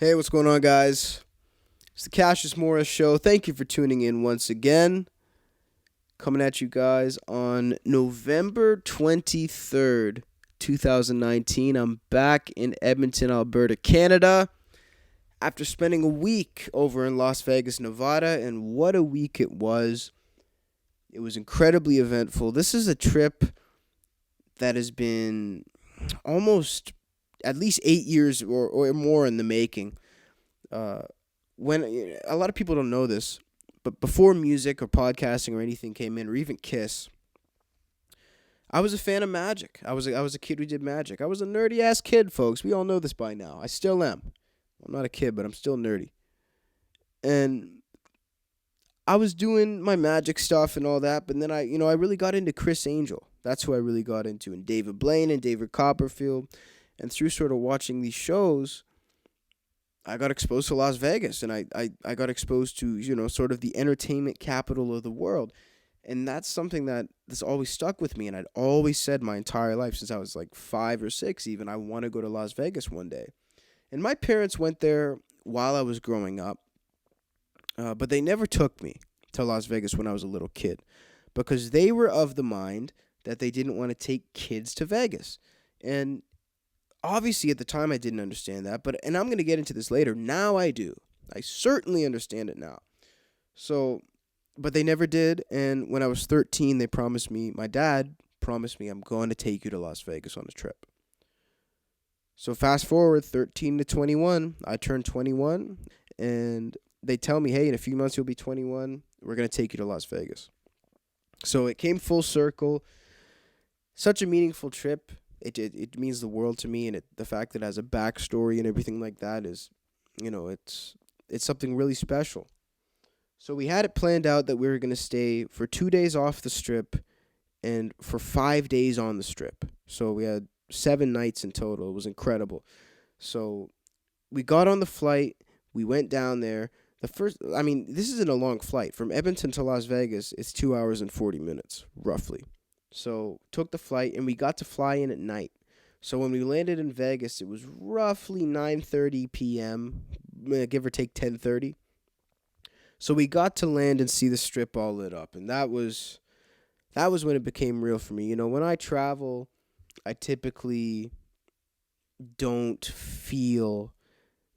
Hey, what's going on, guys? It's the Cassius Show. Thank you for tuning in once again. Coming at you guys on November 23rd, 2019. I'm back in Edmonton, Alberta, Canada, after spending a week over in Las Vegas, Nevada, and what a week it was. It was incredibly eventful. This is a trip that has been almost at least 8 years or more in the making. Uh, when a lot of people don't know this, but before music or podcasting or anything came in, or even Kiss, I was a fan of magic. I was a kid who did magic. I was a nerdy ass kid, folks. We all know this by now. I still am. I'm not a kid, but I'm still nerdy. And I was doing my magic stuff and all that, but then I really got into Chris Angel. That's who I really got into, and David Blaine and David Copperfield. And through sort of watching these shows, I got exposed to Las Vegas, and I got exposed to, sort of the entertainment capital of the world. And that's something that's always stuck with me, and I'd always said my entire life, since I was like 5 or 6 even, I want to go to Las Vegas one day. And my parents went there while I was growing up, but they never took me to Las Vegas when I was a little kid, because they were of the mind that they didn't want to take kids to Vegas. And obviously, at the time, I didn't understand that, and I'm going to get into this later. Now I do. I certainly understand it now. So, but they never did, and when I was 13, my dad promised me, I'm going to take you to Las Vegas on a trip. So fast forward 13 to 21, I turned 21, and they tell me, hey, in a few months you'll be 21, we're going to take you to Las Vegas. So it came full circle. Such a meaningful trip. It means the world to me, and the fact that it has a backstory and everything like that is, it's something really special. So we had it planned out that we were going to stay for 2 days off the strip and for 5 days on the strip. So we had 7 nights in total. It was incredible. So we got on the flight. We went down there. This isn't a long flight. From Edmonton to Las Vegas, it's 2 hours and 40 minutes, roughly. So took the flight, and we got to fly in at night. So when we landed in Vegas, it was roughly 9:30 p.m., give or take 10:30. So we got to land and see the strip all lit up, and that was when it became real for me. When I travel, I typically don't feel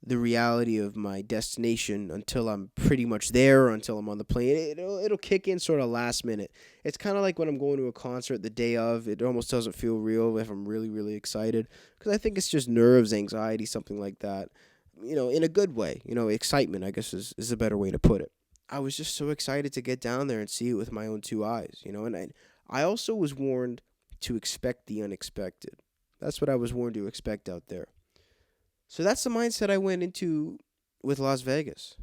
the reality of my destination until I'm pretty much there, or until I'm on the plane. It'll kick in sort of last minute. It's kind of like when I'm going to a concert the day of. It almost doesn't feel real if I'm really, really excited, because I think it's just nerves, anxiety, something like that. In a good way. Excitement, I guess, is a better way to put it. I was just so excited to get down there and see it with my own 2 eyes, and I also was warned to expect the unexpected. That's what I was warned to expect out there. So that's the mindset I went into with Las Vegas.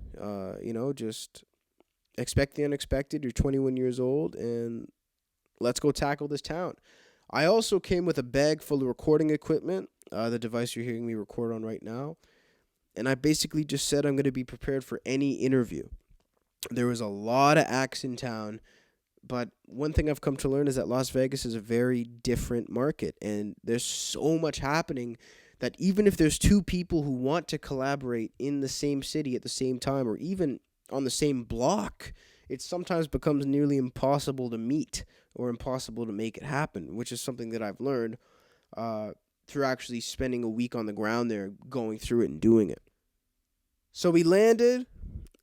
Just expect the unexpected. You're 21 years old, and let's go tackle this town. I also came with a bag full of recording equipment, the device you're hearing me record on right now. And I basically just said I'm going to be prepared for any interview. There was a lot of acts in town, but one thing I've come to learn is that Las Vegas is a very different market, and there's so much happening that even if there's two people who want to collaborate in the same city at the same time, or even on the same block, it sometimes becomes nearly impossible to meet or impossible to make it happen, which is something that I've learned through actually spending a week on the ground there, going through it and doing it. So we landed,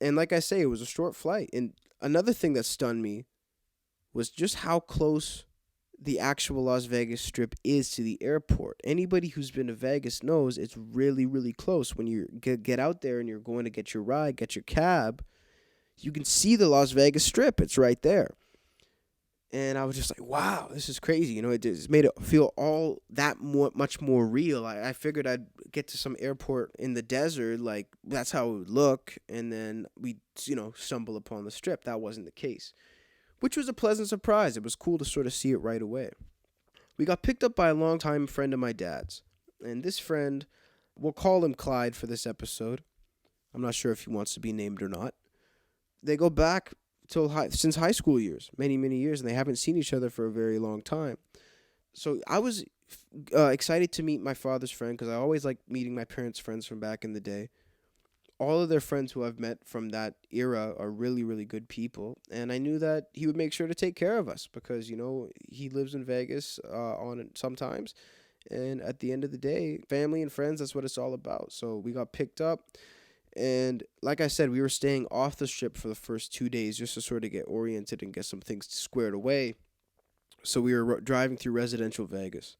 and like I say, it was a short flight. And another thing that stunned me was just how close the actual Las Vegas Strip is to the airport. Anybody who's been to Vegas knows it's really, really close. When you get out there and you're going to get your ride, get your cab, you can see the Las Vegas Strip. It's right there. And I was just like, wow, this is crazy. It just made it feel all that much more real. I figured I'd get to some airport in the desert, like that's how it would look, and then we'd, stumble upon the Strip. That wasn't the case, which was a pleasant surprise. It was cool to sort of see it right away. We got picked up by a longtime friend of my dad's, and this friend, we'll call him Clyde for this episode. I'm not sure if he wants to be named or not. They go back since high school years, many, many years, and they haven't seen each other for a very long time. So I was excited to meet my father's friend, because I always liked meeting my parents' friends from back in the day. all of their friends who I've met from that era are really, really good people. And I knew that he would make sure to take care of us because, he lives in Vegas on it sometimes. And at the end of the day, family and friends, that's what it's all about. So we got picked up. And like I said, we were staying off the strip for the first 2 days just to sort of get oriented and get some things squared away. So we were driving through residential Vegas.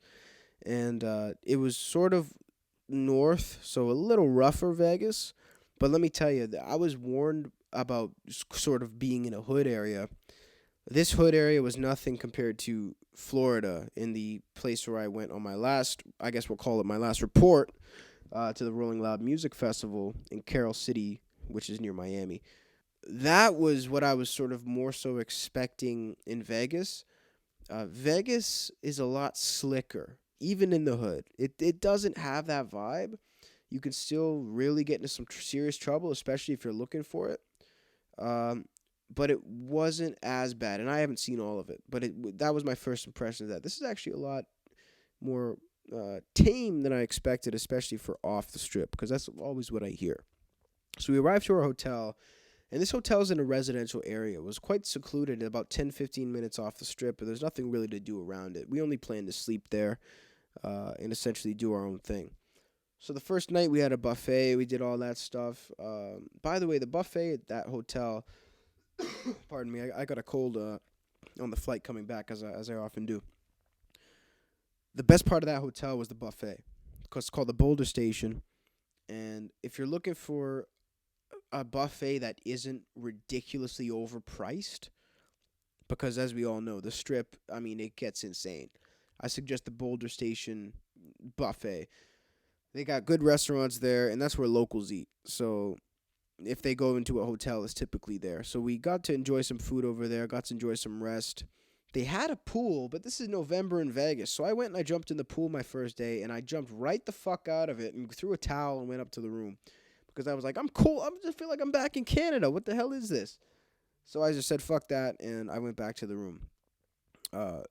And it was sort of north, so a little rougher Vegas. But let me tell you, I was warned about sort of being in a hood area. This hood area was nothing compared to Florida, in the place where I went on my last, I guess we'll call it my last report, to the Rolling Loud Music Festival in Carroll City, which is near Miami. That was what I was sort of more so expecting in Vegas. Vegas is a lot slicker, even in the hood. It doesn't have that vibe. You can still really get into some serious trouble, especially if you're looking for it. Um, but it wasn't as bad, and I haven't seen all of it. But that was my first impression of that. This is actually a lot more tame than I expected, especially for off the strip, because that's always what I hear. So we arrived to our hotel, and this hotel is in a residential area. It was quite secluded, about 10, 15 minutes off the strip, and there's nothing really to do around it. We only planned to sleep there and essentially do our own thing. So the first night we had a buffet. We did all that stuff. By the way, the buffet at that hotel, pardon me, I got a cold on the flight coming back, as I often do. The best part of that hotel was the buffet, because it's called the Boulder Station. And if you're looking for a buffet that isn't ridiculously overpriced, because as we all know, the strip, I mean, it gets insane. I suggest the Boulder Station buffet. They got good restaurants there, and that's where locals eat. So if they go into a hotel, it's typically there. So we got to enjoy some food over there, got to enjoy some rest. They had a pool, but this is November in Vegas. So I went and I jumped in the pool my first day, and I jumped right the fuck out of it and threw a towel and went up to the room. Because I was like, I'm cool. I just feel like I'm back in Canada. What the hell is this? So I just said, fuck that, and I went back to the room.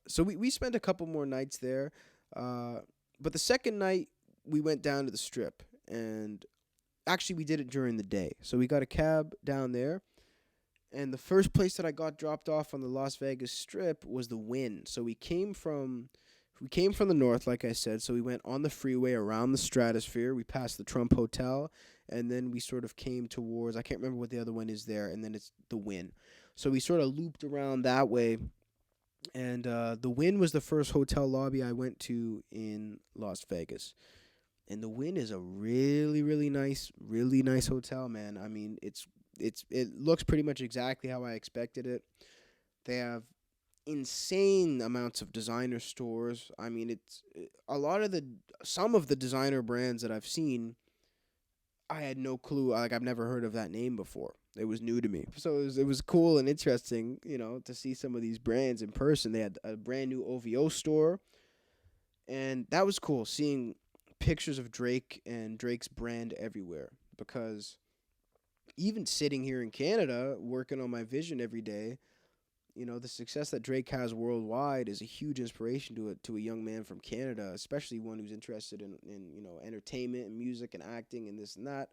So we spent a couple more nights there. But the second night, we went down to the strip. And actually, we did it during the day. So we got a cab down there. And the first place that I got dropped off on the Las Vegas Strip was the Wynn. So we came from the north, like I said. So we went on the freeway around the Stratosphere. We passed the Trump Hotel, and then we sort of came towards, I can't remember what the other one is there, and then it's the Wynn. So we sort of looped around that way. And the Wynn was the first hotel lobby I went to in Las Vegas. And the Wynn is a really, really nice hotel, man. I mean, it looks pretty much exactly how I expected it. They have insane amounts of designer stores. I mean, it's some of the designer brands that I've seen, I had no clue. Like, I've never heard of that name before. It was new to me. So it was cool and interesting, to see some of these brands in person. They had a brand new OVO store, and that was cool, seeing pictures of Drake and Drake's brand everywhere, because even sitting here in Canada, working on my vision every day, the success that Drake has worldwide is a huge inspiration to a young man from Canada, especially one who's interested in entertainment and music and acting and this and that.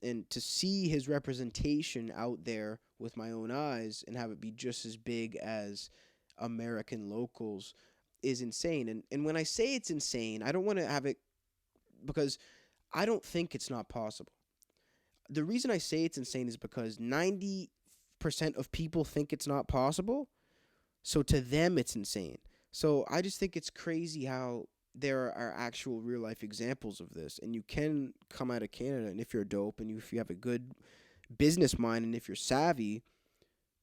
And to see his representation out there with my own eyes and have it be just as big as American locals is insane. And when I say it's insane, I don't want to have it, because I don't think it's not possible. The reason I say it's insane is because 90% of people think it's not possible. So to them, it's insane. So I just think it's crazy how there are actual real life examples of this. And you can come out of Canada, and if you're dope and if you have a good business mind and if you're savvy,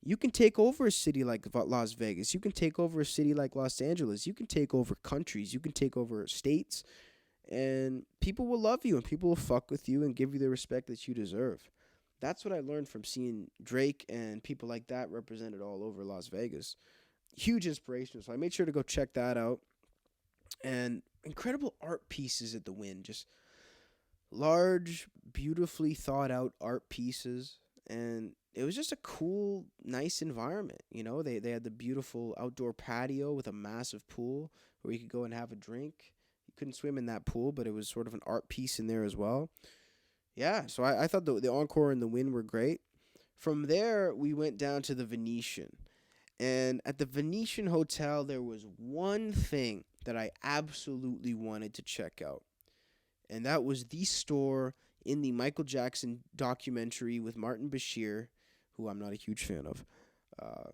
you can take over a city like Las Vegas. You can take over a city like Los Angeles. You can take over countries. You can take over states. And people will love you, and people will fuck with you and give you the respect that you deserve. That's what I learned from seeing Drake and people like that represented all over Las Vegas. Huge inspiration. So I made sure to go check that out. And incredible art pieces at the Wynn. Just large, beautifully thought out art pieces. And it was just a cool, nice environment. They had the beautiful outdoor patio with a massive pool where you could go and have a drink. Couldn't swim in that pool, but it was sort of an art piece in there as well. Yeah, so I thought the Encore and the Win were great. From there, we went down to the Venetian. And at the Venetian Hotel, there was one thing that I absolutely wanted to check out. And that was the store in the Michael Jackson documentary with Martin Bashir, who I'm not a huge fan of, uh,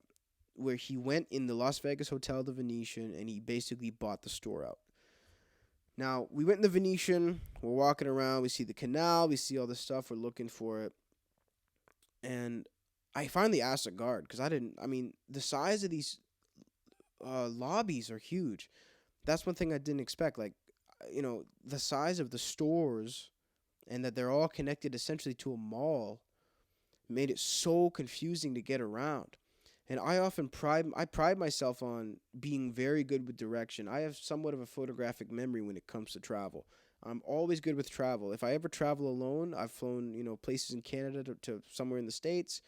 where he went in the Las Vegas Hotel, the Venetian, and he basically bought the store out. Now, we went in the Venetian, we're walking around, we see the canal, we see all this stuff, we're looking for it. And I finally asked a guard, because the size of these lobbies are huge. That's one thing I didn't expect. Like, the size of the stores and that they're all connected essentially to a mall made it so confusing to get around. And I pride myself on being very good with direction. I have somewhat of a photographic memory when it comes to travel. I'm always good with travel. If I ever travel alone, I've flown, places in Canada to somewhere in the States,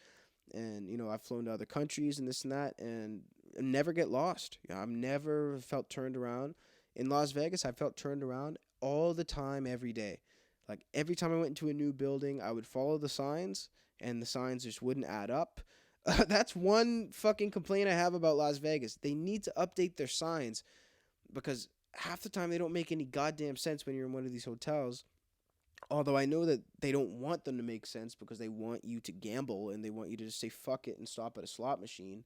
and I've flown to other countries and this and that, and never get lost. I've never felt turned around. In Las Vegas, I felt turned around all the time, every day. Like every time I went into a new building, I would follow the signs, and the signs just wouldn't add up. That's one fucking complaint I have about Las Vegas. They need to update their signs, because half the time they don't make any goddamn sense when you're in one of these hotels. Although I know that they don't want them to make sense because they want you to gamble and they want you to just say fuck it and stop at a slot machine.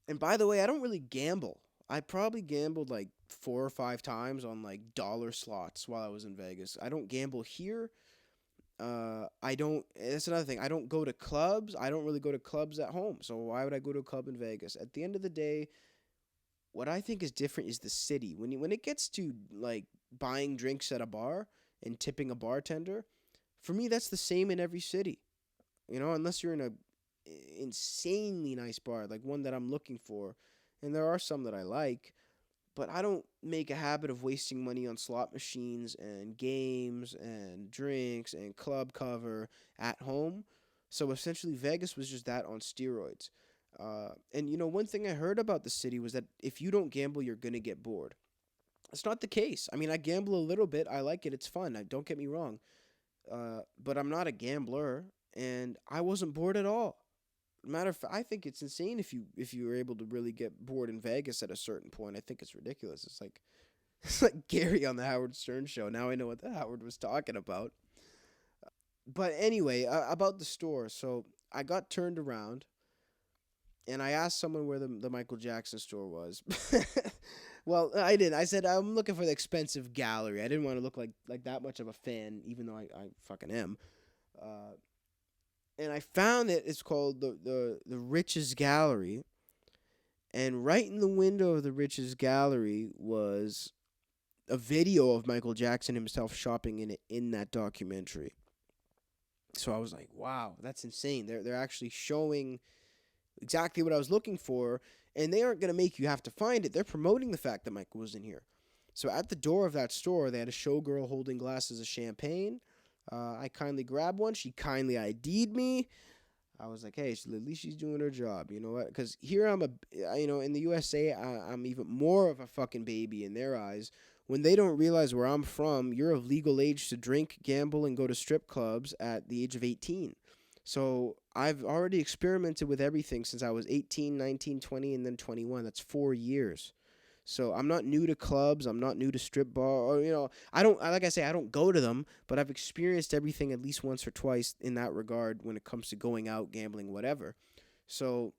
And by the way, I don't really gamble. I probably gambled like 4 or 5 times on like dollar slots while I was in Vegas. I don't gamble here. I don't. That's another thing. I don't go to clubs. I don't really go to clubs at home. So why would I go to a club in Vegas? At the end of the day, what I think is different is the city. When it gets to like buying drinks at a bar and tipping a bartender, for me that's the same in every city. Unless you're in a insanely nice bar, like one that I'm looking for, and there are some that I like, but I don't make a habit of wasting money on slot machines and games and drinks and club cover at home. So essentially, Vegas was just that on steroids. And one thing I heard about the city was that if you don't gamble, you're going to get bored. It's not the case. I mean, I gamble a little bit. I like it. It's fun. Don't get me wrong. But I'm not a gambler, and I wasn't bored at all. Matter of fact, I think it's insane if you were able to really get bored in Vegas at a certain point. I think it's ridiculous. It's like Gary on the Howard Stern show. Now I know what the Howard was talking about. But anyway, about the store. So I got turned around, and I asked someone where the Michael Jackson store was. Well, I didn't. I said I'm looking for the expensive gallery. I didn't want to look like that much of a fan, even though I fucking am. And I found that it's called the Riches Gallery. And right in the window of the Riches Gallery was a video of Michael Jackson himself shopping in it in that documentary. So I was like, wow, that's insane. They're actually showing exactly what I was looking for, and they aren't going to make you have to find it. They're promoting the fact that Michael was in here. So at the door of that store, they had a showgirl holding glasses of champagne. I kindly grabbed one. She kindly ID'd me. I was like, hey, at least she's doing her job. You know what? Because here I'm in the USA, I'm even more of a fucking baby in their eyes. When they don't realize where I'm from, you're of legal age to drink, gamble, and go to strip clubs at the age of 18. So I've already experimented with everything since I was 18, 19, 20, and then 21. That's 4 years. So I'm not new to clubs. I'm not new to strip bar. Or, I don't, like I say, I don't go to them, but I've experienced everything at least once or twice in that regard when it comes to going out, gambling, whatever. So,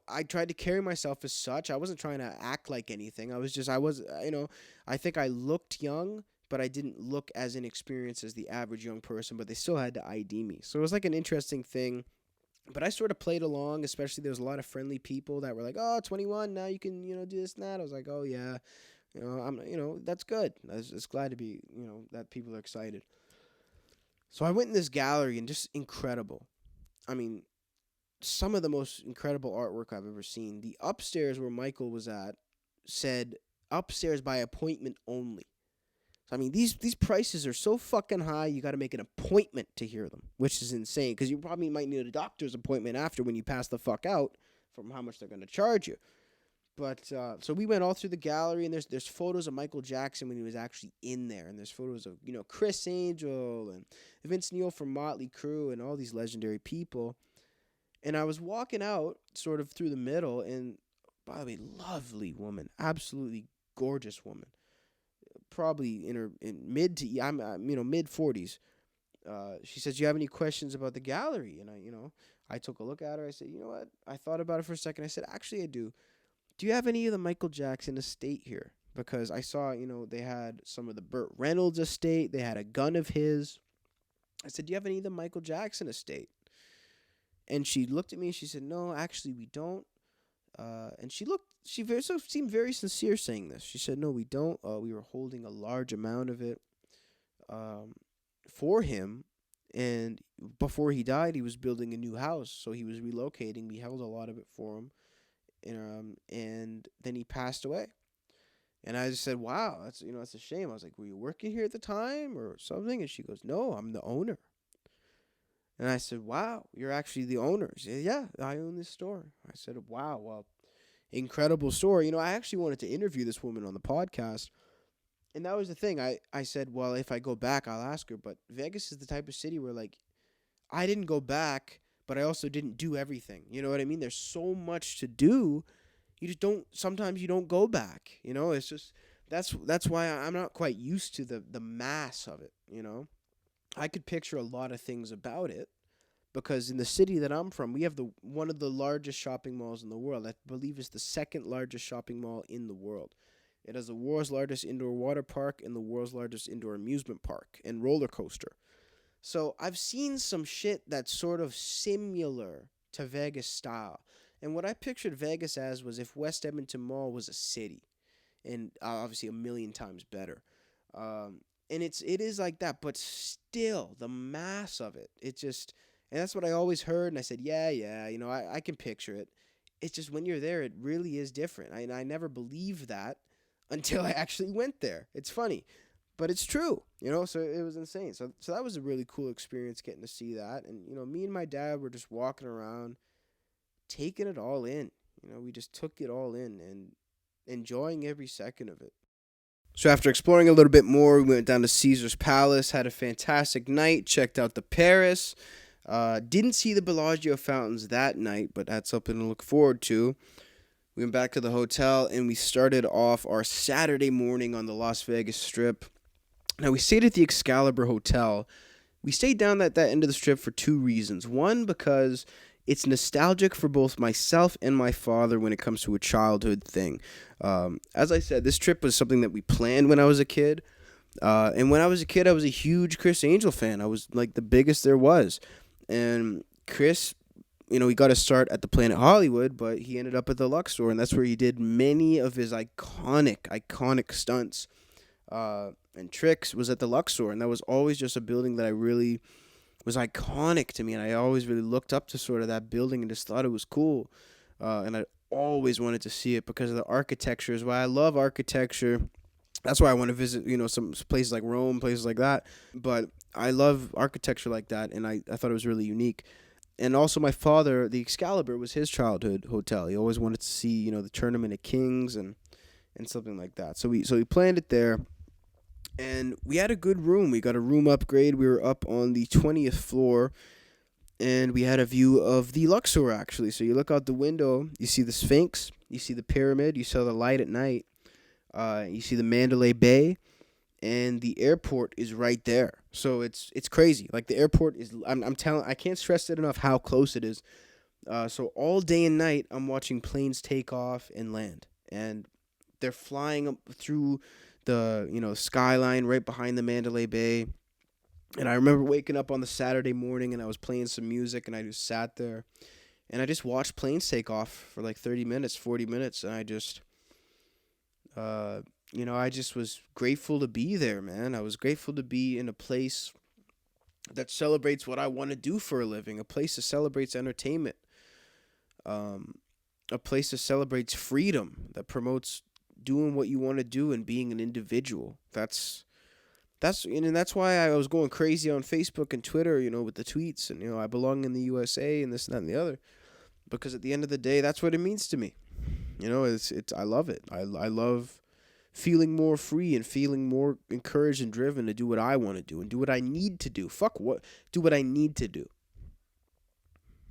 I tried to carry myself as such. I wasn't trying to act like anything. I think I looked young, but I didn't look as inexperienced as the average young person, but they still had to ID me. So it was like an interesting thing. But I sort of played along, especially there was a lot of friendly people that were like, oh, 21, now you can, do this and that. I was like, oh, yeah, that's good. I was just glad to be, that people are excited. So I went in this gallery and just incredible. I mean, some of the most incredible artwork I've ever seen. The upstairs where Michael was at said upstairs by appointment only. I mean, these prices are so fucking high, you got to make an appointment to hear them, which is insane, because you probably might need a doctor's appointment after when you pass the fuck out from how much they're going to charge you. But so we went all through the gallery, and there's photos of Michael Jackson when he was actually in there, and there's photos of Chris Angel and Vince Neil from Motley Crue and all these legendary people. And I was walking out sort of through the middle, and by the way, lovely woman, absolutely gorgeous woman, probably in mid to I'm mid 40s. She says, "You have any questions about the gallery?" And I took a look at her. I said, "You know what? I thought about it for a second. I said, actually, I do. Do you have any of the Michael Jackson estate here? Because I saw, they had some of the Burt Reynolds estate. They had a gun of his." I said, "Do you have any of the Michael Jackson estate?" And she looked at me and she said, "No, actually, we don't." And seemed very sincere saying this. She said, "No, we don't. We were holding a large amount of it for him. And before he died, he was building a new house. So he was relocating. We held a lot of it for him. And then he passed away." And I just said, "Wow, that's a shame." I was like, "Were you working here at the time or something?" And she goes, "No, I'm the owner." And I said, "Wow, you're actually the owner." She said, "Yeah, I own this store." I said, "Wow, well, incredible story." I actually wanted to interview this woman on the podcast. And that was the thing. I said, well, if I go back, I'll ask her. But Vegas is the type of city where, like, I didn't go back, but I also didn't do everything. You know what I mean? There's so much to do. Sometimes you don't go back. It's just, that's why I'm not quite used to the mass of it, I could picture a lot of things about it because in the city that I'm from, we have one of the largest shopping malls in the world. I believe it's the second largest shopping mall in the world. It has the world's largest indoor water park and the world's largest indoor amusement park and roller coaster. So I've seen some shit that's sort of similar to Vegas style. And what I pictured Vegas as was if West Edmonton Mall was a city, and obviously a million times better. And it is like that, but still the mass of it. And that's what I always heard. And I said, yeah, I can picture it. It's just when you're there, it really is different. I never believed that until I actually went there. It's funny, but it's true, so it was insane. So that was a really cool experience getting to see that. And, me and my dad were just walking around, taking it all in. We just took it all in and enjoying every second of it. So after exploring a little bit more, we went down to Caesar's Palace, had a fantastic night, checked out the Paris. Didn't see the Bellagio fountains that night, but that's something to look forward to. We went back to the hotel, and we started off our Saturday morning on the Las Vegas Strip. Now, we stayed at the Excalibur Hotel. We stayed down that end of the Strip for two reasons. One, because it's nostalgic for both myself and my father when it comes to a childhood thing. As I said, this trip was something that we planned when I was a kid. And when I was a kid, I was a huge Chris Angel fan. I was like the biggest there was. And Chris, he got to start at the Planet Hollywood, but he ended up at the Luxor, and that's where he did many of his iconic stunts and tricks was at the Luxor, and that was always just a building that I really was iconic to me, and I always really looked up to sort of that building and just thought it was cool, and I always wanted to see it because of the architecture is why I love architecture. That's why I want to visit, some places like Rome, places like that, but I love architecture like that, and I thought it was really unique. And also my father, the Excalibur was his childhood hotel. He always wanted to see, the Tournament of Kings and something like that. So we planned it there. And we had a good room. We got a room upgrade. We were up on the 20th floor. And we had a view of the Luxor, actually. So you look out the window. You see the Sphinx. You see the pyramid. You saw the light at night. You see the Mandalay Bay. And the airport is right there. So it's crazy. Like the airport is, I can't stress it enough how close it is. So all day and night, I'm watching planes take off and land. And they're flying up through the, skyline right behind the Mandalay Bay. And I remember waking up on the Saturday morning and I was playing some music and I just sat there. And I just watched planes take off for like 30 minutes, 40 minutes. And I just, I just was grateful to be there, man. I was grateful to be in a place that celebrates what I want to do for a living, a place that celebrates entertainment, a place that celebrates freedom, that promotes doing what you want to do and being an individual. That's why I was going crazy on Facebook and Twitter, with the tweets and, I belong in the USA and this and that and the other, because at the end of the day, that's what it means to me. It's I love it. I love feeling more free and feeling more encouraged and driven to do what I want to do and do what I need to do. Fuck what, do what I need to do.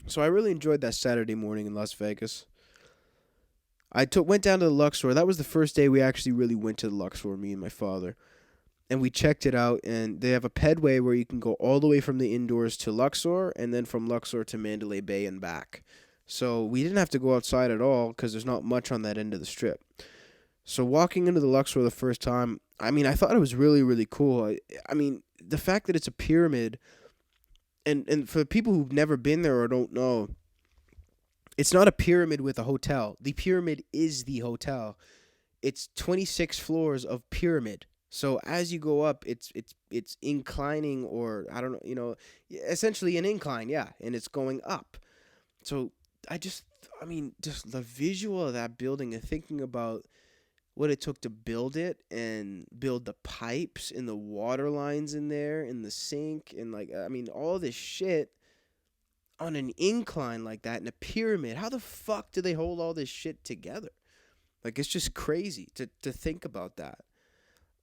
So I really enjoyed that Saturday morning in Las Vegas. Went down to the Luxor. That was the first day we actually really went to the Luxor, me and my father. And we checked it out, and they have a pedway where you can go all the way from the indoors to Luxor and then from Luxor to Mandalay Bay and back. So we didn't have to go outside at all because there's not much on that end of the strip. So walking into the Luxor the first time, I thought it was really, really cool. The fact that it's a pyramid, and for people who've never been there or don't know, it's not a pyramid with a hotel. The pyramid is the hotel. It's 26 floors of pyramid. So as you go up, it's inclining, or I don't know, essentially an incline, yeah, and it's going up. So just the visual of that building and thinking about what it took to build it and build the pipes and the water lines in there and the sink and all this shit on an incline like that in a pyramid. How the fuck do they hold all this shit together? Like, it's just crazy to think about that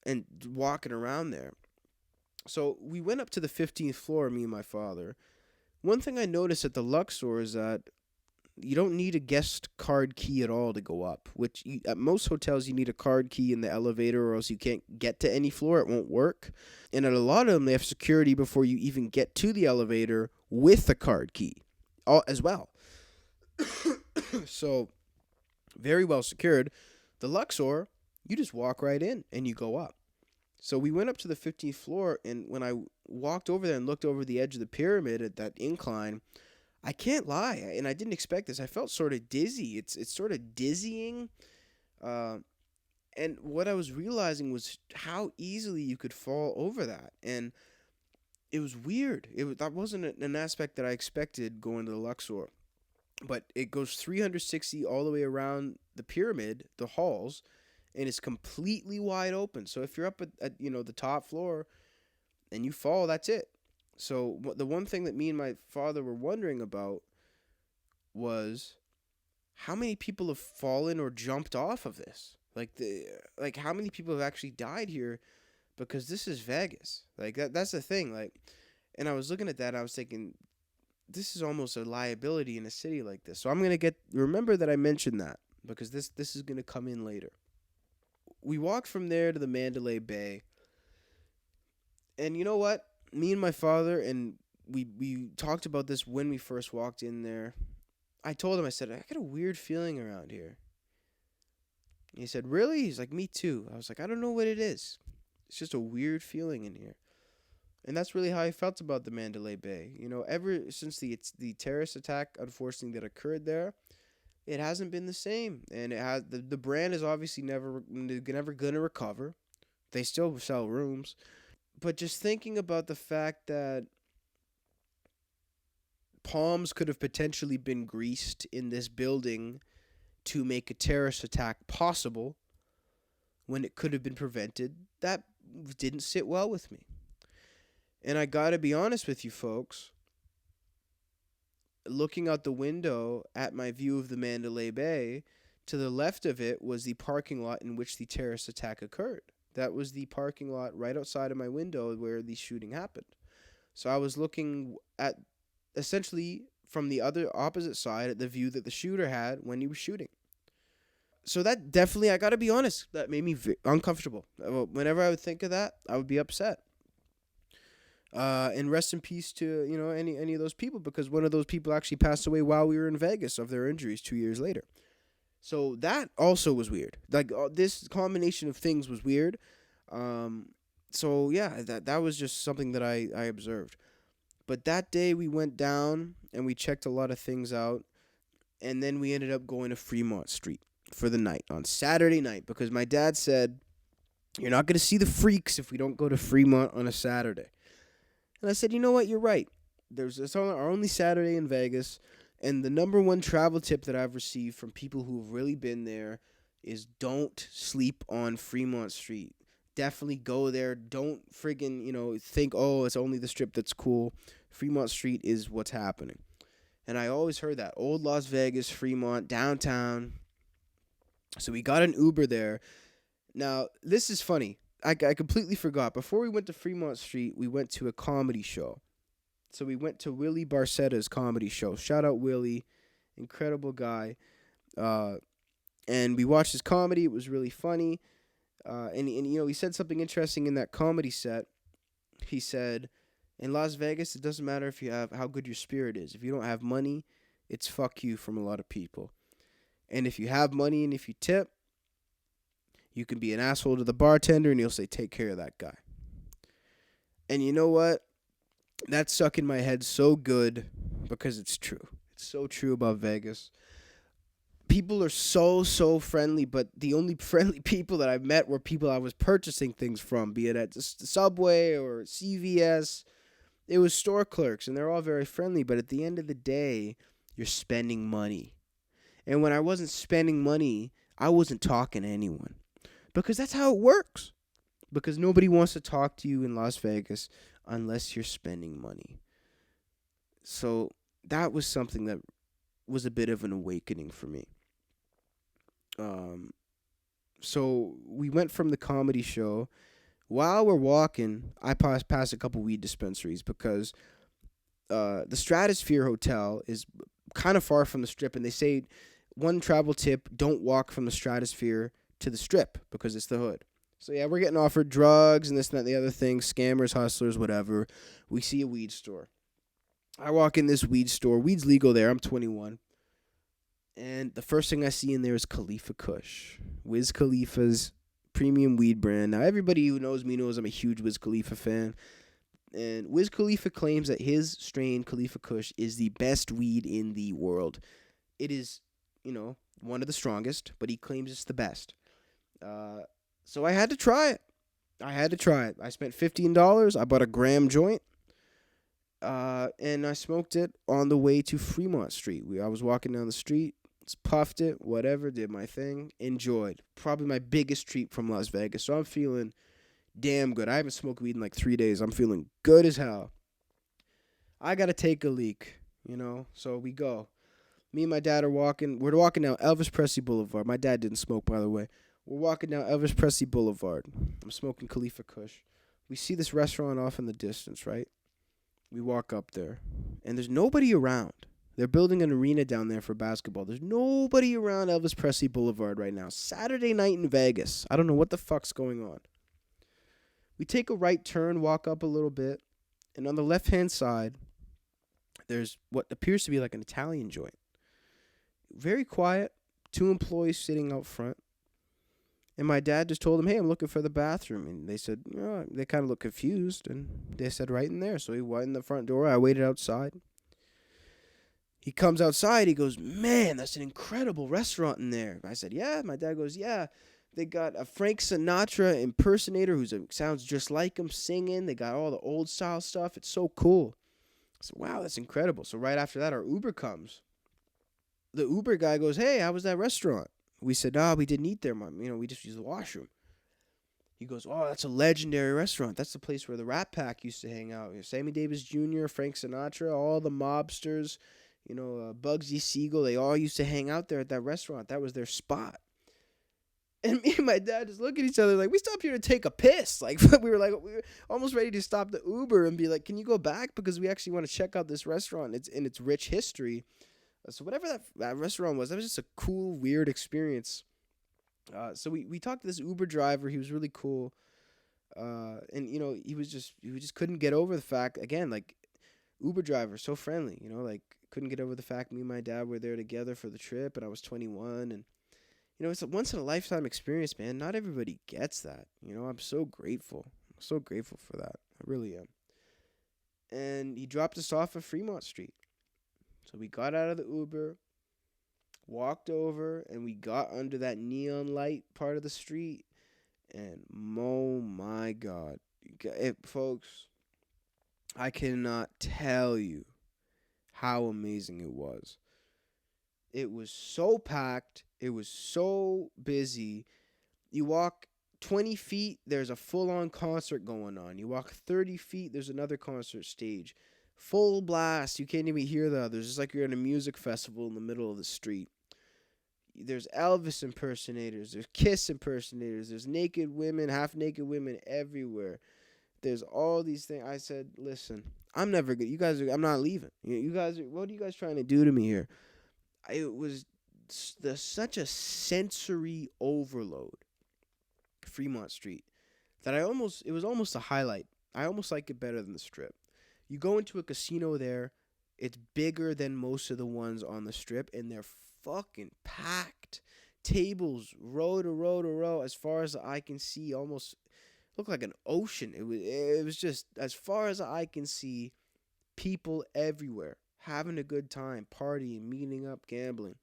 and walking around there. So we went up to the 15th floor, me and my father. One thing I noticed at the Luxor is that you don't need a guest card key at all to go up, which at most hotels you need a card key in the elevator or else you can't get to any floor. It won't work. And at a lot of them, they have security before you even get to the elevator with a card key as well. So, very well secured. The Luxor, you just walk right in and you go up. So we went up to the 15th floor, and when I walked over there and looked over the edge of the pyramid at that incline, I can't lie, and I didn't expect this. I felt sort of dizzy. It's sort of dizzying. And what I was realizing was how easily you could fall over that. And it was weird. That wasn't an aspect that I expected going to the Luxor. But it goes 360 all the way around the pyramid, the halls, and it's completely wide open. So if you're up at the top floor and you fall, that's it. So the one thing that me and my father were wondering about was how many people have fallen or jumped off of this. Like how many people have actually died here, because this is Vegas. Like that's the thing. And I was looking at that and I was thinking, this is almost a liability in a city like this. So I'm going to remember that I mentioned that, because this is going to come in later. We walked from there to the Mandalay Bay. And you know what? Me and my father, and we talked about this when we first walked in there. I told him, I said, I got a weird feeling around here. He said, really? He's like, me too. I was like, I don't know what it is. It's just a weird feeling in here. And that's really how I felt about the Mandalay Bay. Ever since the terrorist attack, unfortunately, that occurred there, it hasn't been the same. And the brand is obviously never going to recover. They still sell rooms. But just thinking about the fact that palms could have potentially been greased in this building to make a terrorist attack possible when it could have been prevented, that didn't sit well with me. And I gotta be honest with you folks, looking out the window at my view of the Mandalay Bay, to the left of it was the parking lot in which the terrorist attack occurred. That was the parking lot right outside of my window where the shooting happened. So I was looking at, essentially, from the other opposite side at the view that the shooter had when he was shooting. So that definitely, I gotta be honest, that made me uncomfortable. Whenever I would think of that, I would be upset. And rest in peace to any of those people, because one of those people actually passed away while we were in Vegas of their injuries 2 years later. So that also was weird. Like this combination of things was weird. So yeah, that was just something that I observed. But that day we went down and we checked a lot of things out, and then we ended up going to Fremont Street for the night on Saturday night, because my dad said, "You're not going to see the freaks if we don't go to Fremont on a Saturday." And I said, you know what, you're right. It's our only Saturday in Vegas, and the number one travel tip that I've received from people who've really been there is don't sleep on Fremont Street. Definitely go there. Don't friggin', think, oh, it's only the strip that's cool. Fremont Street is what's happening. And I always heard that. Old Las Vegas, Fremont, downtown. So we got an Uber there. Now, this is funny. I completely forgot. Before we went to Fremont Street, we went to a comedy show. So we went to Willie Barcetta's comedy show. Shout out Willie, incredible guy. Uh, and we watched his comedy. It was really funny. And he said something interesting in that comedy set. He said, in Las Vegas, it doesn't matter if you have how good your spirit is. If you don't have money, it's fuck you from a lot of people. And if you have money and if you tip, you can be an asshole to the bartender and he'll say, take care of that guy. And you know what? That stuck in my head so good because it's true. It's so true about Vegas. People are so friendly, but the only friendly people that I met were people I was purchasing things from, be it at the Subway or CVS. It was store clerks, and they're all very friendly, but at the end of the day, you're spending money. And when I wasn't spending money, I wasn't talking to anyone. Because that's how it works. Because nobody wants to talk to you in Las Vegas unless you're spending money. So that was something that was a bit of an awakening for me. So we went from the comedy show. While we're walking, I passed a couple weed dispensaries because the Stratosphere Hotel is kind of far from the Strip, and they say one travel tip: don't walk from the Stratosphere to the Strip because it's the hood. So yeah, we're getting offered drugs and this and that and the other thing, scammers, hustlers, whatever. We see a weed store. I walk in this weed store. Weed's legal there. I'm 21. And the first thing I see in there is Khalifa Kush. Wiz Khalifa's premium weed brand. Now, everybody who knows me knows I'm a huge Wiz Khalifa fan. And Wiz Khalifa claims that his strain, Khalifa Kush, is the best weed in the world. It is, one of the strongest, but he claims it's the best. So I had to try it. I spent $15. I bought a gram joint. And I smoked it on the way to Fremont Street. I was walking down the street, puffed it, whatever, did my thing, enjoyed. Probably my biggest treat from Las Vegas. So I'm feeling damn good. I haven't smoked weed in like 3 days. I'm feeling good as hell. I got to take a leak, So we go. Me and my dad are walking. We're walking down Elvis Presley Boulevard. My dad didn't smoke, by the way. We're walking down Elvis Presley Boulevard. I'm smoking Khalifa Kush. We see this restaurant off in the distance, right? We walk up there, and there's nobody around. They're building an arena down there for basketball. There's nobody around Elvis Presley Boulevard right now. Saturday night in Vegas. I don't know what the fuck's going on. We take a right turn, walk up a little bit, and on the left-hand side, there's what appears to be like an Italian joint. Very quiet, 2 employees sitting out front. And my dad just told them, hey, I'm looking for the bathroom. And they said, they kind of looked confused. And they said right in there. So he went in the front door. I waited outside. He comes outside. He goes, man, that's an incredible restaurant in there. I said, yeah. My dad goes, yeah. They got a Frank Sinatra impersonator who sounds just like him singing. They got all the old style stuff. It's so cool. I said, wow, that's incredible. So right after that, our Uber comes. The Uber guy goes, hey, how was that restaurant? We said, we didn't eat there, Mom. We just used the washroom. He goes, oh, that's a legendary restaurant. That's the place where the Rat Pack used to hang out. Sammy Davis Jr., Frank Sinatra, all the mobsters, Bugsy Siegel, they all used to hang out there at that restaurant. That was their spot. And me and my dad just look at each other like, we stopped here to take a piss. Like, we were almost ready to stop the Uber and be like, can you go back? Because we actually want to check out this restaurant. It's in its rich history. So whatever that restaurant was, that was just a cool, weird experience. So we talked to this Uber driver. He was really cool. And he just couldn't get over the fact, again, like, Uber driver, so friendly, couldn't get over the fact me and my dad were there together for the trip, and I was 21, and it's a once in a lifetime experience, man. Not everybody gets that. I'm so grateful. I'm so grateful for that. I really am. And he dropped us off at Fremont Street. So we got out of the Uber, walked over, and we got under that neon light part of the street. And oh my God. Folks, I cannot tell you how amazing it was. It was so packed. It was so busy. You walk 20 feet, there's a full-on concert going on. You walk 30 feet, there's another concert stage. Full blast. You can't even hear the others. It's like you're at a music festival in the middle of the street. There's Elvis impersonators, there's Kiss impersonators, there's naked women, half naked women everywhere. There's all these things. I said, listen, I'm never good. You guys are, I'm not leaving. You guys are, what are you guys trying to do to me here? It was such a sensory overload, Fremont Street, that it was almost a highlight. I almost like it better than the Strip. You go into a casino there, it's bigger than most of the ones on the Strip, and they're fucking packed. Tables, row to row to row, as far as the eye can see, almost looked like an ocean. It was just as far as the eye can see, people everywhere having a good time, partying, meeting up, gambling.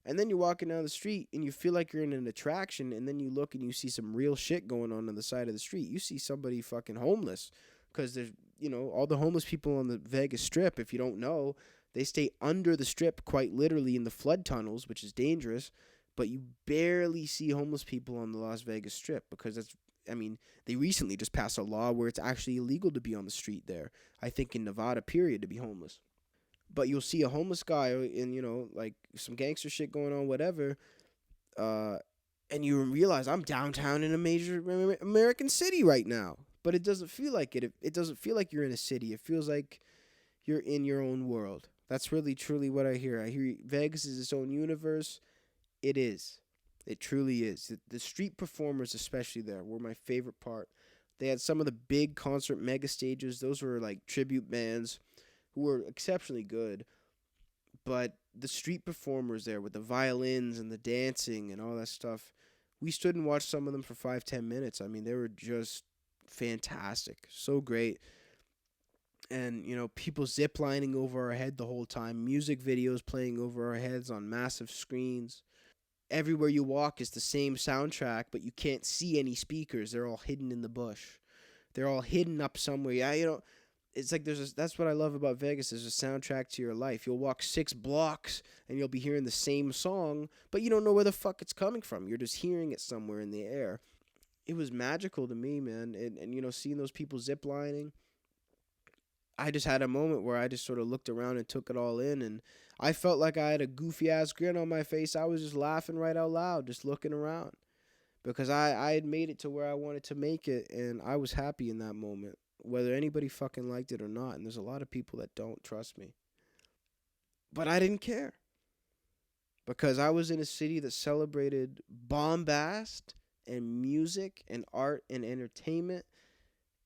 And then you're walking down the street and you feel like you're in an attraction, and then you look and you see some real shit going on the side of the street. You see somebody fucking homeless because there's, all the homeless people on the Vegas Strip, if you don't know, they stay under the Strip quite literally in the flood tunnels, which is dangerous, but you barely see homeless people on the Las Vegas Strip because they recently just passed a law where it's actually illegal to be on the street there. I think in Nevada, period, to be homeless. But you'll see a homeless guy and, like some gangster shit going on, whatever, and you realize I'm downtown in a major American city right now. But it doesn't feel like it. It doesn't feel like you're in a city. It feels like you're in your own world. That's really, truly what I hear. I hear Vegas is its own universe. It is. It truly is. The street performers, especially there, were my favorite part. They had some of the big concert mega stages. Those were like tribute bands who were exceptionally good. But the street performers there with the violins and the dancing and all that stuff, we stood and watched some of them for 5-10 minutes. I mean, they were just fantastic. So great. And, people ziplining over our head the whole time. Music videos playing over our heads on massive screens. Everywhere you walk is the same soundtrack, but you can't see any speakers. They're all hidden in the bush. They're all hidden up somewhere. Yeah, it's like that's what I love about Vegas. There's a soundtrack to your life. You'll walk 6 blocks and you'll be hearing the same song, but you don't know where the fuck it's coming from. You're just hearing it somewhere in the air. It was magical to me, man. And seeing those people ziplining, I just had a moment where I just sort of looked around and took it all in, and I felt like I had a goofy ass grin on my face. I was just laughing right out loud, just looking around, because I had made it to where I wanted to make it, and I was happy in that moment, whether anybody fucking liked it or not. And there's a lot of people that don't, trust me. But I didn't care, because I was in a city that celebrated bombast and music and art and entertainment,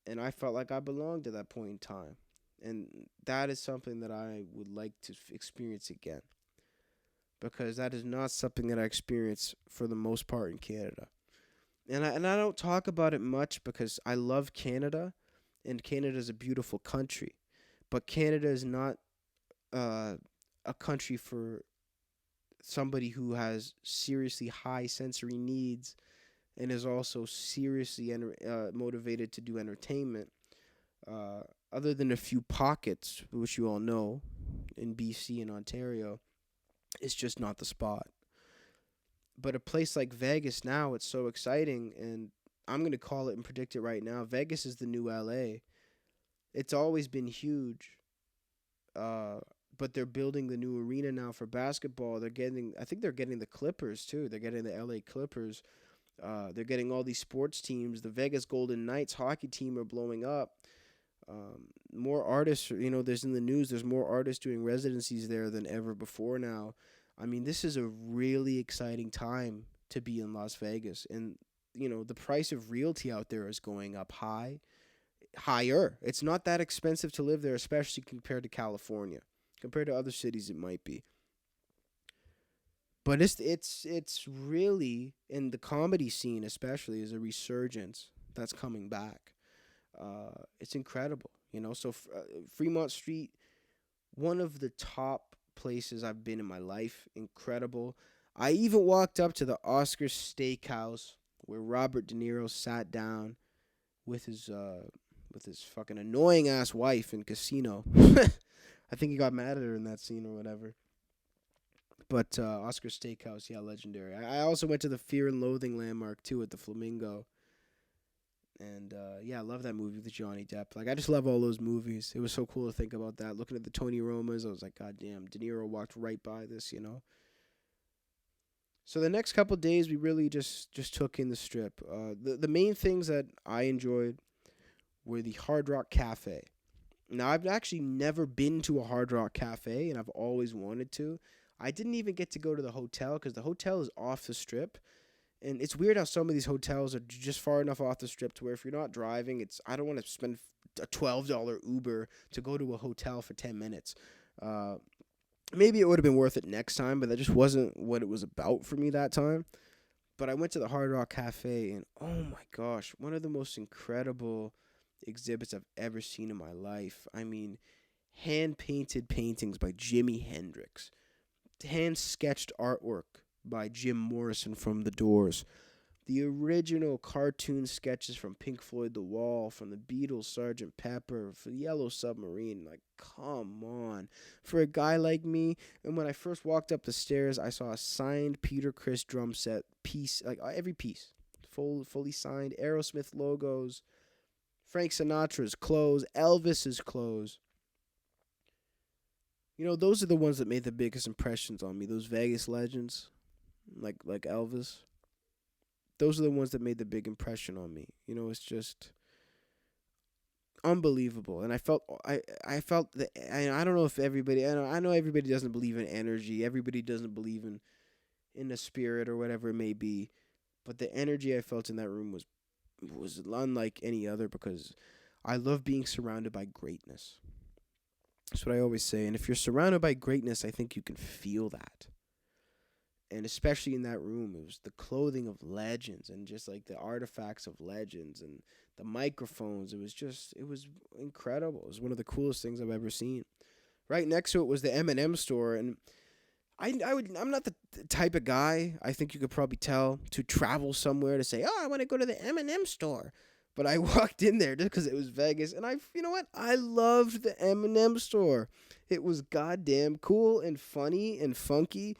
and I felt like I belonged at that point in time. And that is something that I would like to experience again, because that is not something that I experience for the most part in Canada. And I don't talk about it much because I love Canada, and Canada is a beautiful country. But Canada is not a country for somebody who has seriously high sensory needs and is also seriously motivated to do entertainment. Other than a few pockets, which you all know, in BC and Ontario, it's just not the spot. But a place like Vegas now, it's so exciting, and I'm going to call it and predict it right now. Vegas is the new LA. It's always been huge, but they're building the new arena now for basketball. I think they're getting the Clippers too. They're getting the LA Clippers. They're getting all these sports teams. The Vegas Golden Knights hockey team are blowing up. More artists, there's in the news, there's more artists doing residencies there than ever before now. I mean, this is a really exciting time to be in Las Vegas. And, the price of realty out there is going up higher. It's not that expensive to live there, especially compared to California. Compared to other cities, it might be. But it's really, in the comedy scene especially, is a resurgence that's coming back. It's incredible, So Fremont Street, one of the top places I've been in my life. Incredible. I even walked up to the Oscar Steakhouse where Robert De Niro sat down with his fucking annoying ass wife in Casino. I think he got mad at her in that scene or whatever. But Oscar Steakhouse, yeah, legendary. I also went to the Fear and Loathing landmark too at the Flamingo. And, I love that movie with Johnny Depp. Like, I just love all those movies. It was so cool to think about that. Looking at the Tony Romas, I was like, God damn, De Niro walked right by this, So the next couple days, we really just took in the strip. The main things that I enjoyed were the Hard Rock Cafe. Now, I've actually never been to a Hard Rock Cafe, and I've always wanted to. I didn't even get to go to the hotel because the hotel is off the strip. And it's weird how some of these hotels are just far enough off the strip to where if you're not driving, I don't want to spend a $12 Uber to go to a hotel for 10 minutes. Uh, Maybe it would have been worth it next time, but that just wasn't what it was about for me that time. But I went to the Hard Rock Cafe, and oh my gosh, one of the most incredible exhibits I've ever seen in my life. I mean, hand painted paintings by Jimi Hendrix, hand sketched artwork by Jim Morrison from The Doors, the original cartoon sketches from Pink Floyd The Wall, from the Beatles Sgt. Pepper, for the Yellow Submarine. Like, come on. For a guy like me, and when I first walked up the stairs, I saw a signed Peter Criss drum set piece, like every piece, fully signed, Aerosmith logos, Frank Sinatra's clothes, Elvis's clothes. You know, those are the ones that made the biggest impressions on me. Those Vegas legends, like Elvis. Those are the ones that made the big impression on me. You know, it's just unbelievable. And I felt that I don't know if everybody I know everybody doesn't believe in energy. Everybody doesn't believe in the spirit or whatever it may be. But the energy I felt in that room was unlike any other because I love being surrounded by greatness. That's what I always say. And if you're surrounded by greatness, I think you can feel that. And especially in that room, it was the clothing of legends and just like the artifacts of legends and the microphones. It was incredible. It was one of the coolest things I've ever seen. Right next to it was the M&M store, and I'm not the type of guy, I think you could probably tell, to travel somewhere to say, oh, I want to go to the M&M store. But I walked in there just because it was Vegas, and you know what? I loved the M&M store. It was goddamn cool and funny and funky,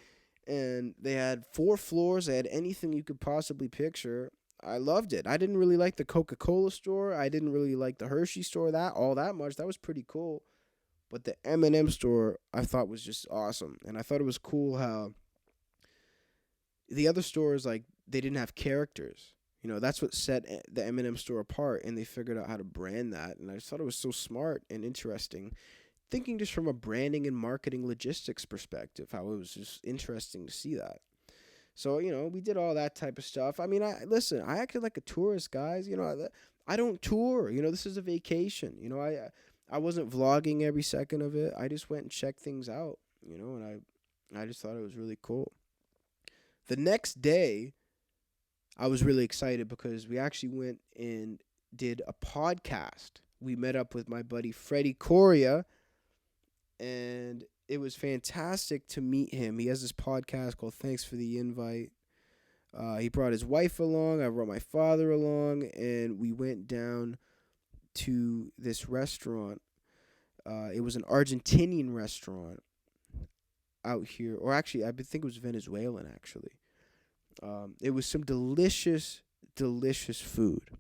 and they had 4 floors. They had anything you could possibly picture. I loved it. I didn't really like the Coca-Cola store. I didn't really like the Hershey store that much. That was pretty cool. But the M&M store I thought was just awesome. And I thought it was cool how the other stores, like, they didn't have characters. You know, that's what set the M&M store apart, and they figured out how to brand that. And I just thought it was so smart and interesting. Thinking just from a branding and marketing logistics perspective, how it was just interesting to see that. So, you know, we did all that type of stuff. I mean, I acted like a tourist, guys. You know, I don't tour. You know, this is a vacation. You know, I wasn't vlogging every second of it. I just went and checked things out, you know, and I just thought it was really cool. The next day, I was really excited because we actually went and did a podcast. We met up with my buddy Freddie Coria, and it was fantastic to meet him. He has this podcast called Thanks for the Invite. He brought his wife along. I brought my father along, and we went down to this restaurant. It was an Argentinian restaurant out here, or actually, I think it was Venezuelan, actually. It was some delicious, delicious food.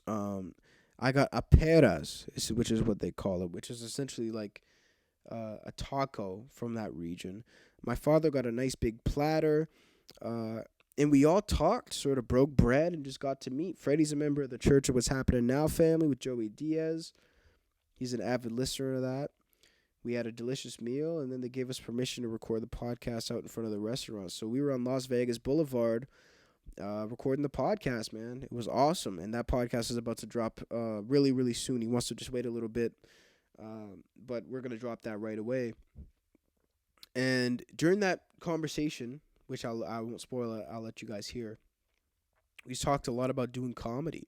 I got aperas, which is what they call it, which is essentially like a taco from that region. My father got a nice big platter, and we all talked, sort of broke bread, and just got to meet. Freddie's a member of the Church of What's Happening Now family with Joey Diaz. He's an avid listener of that. We had a delicious meal, and then they gave us permission to record the podcast out in front of the restaurant. So we were on Las Vegas Boulevard recording the podcast, man. It was awesome, and that podcast is about to drop really, really soon. He wants to just wait a little bit, but we're going to drop that right away. And during that conversation, which I won't spoil it, I'll let you guys hear, we talked a lot about doing comedy.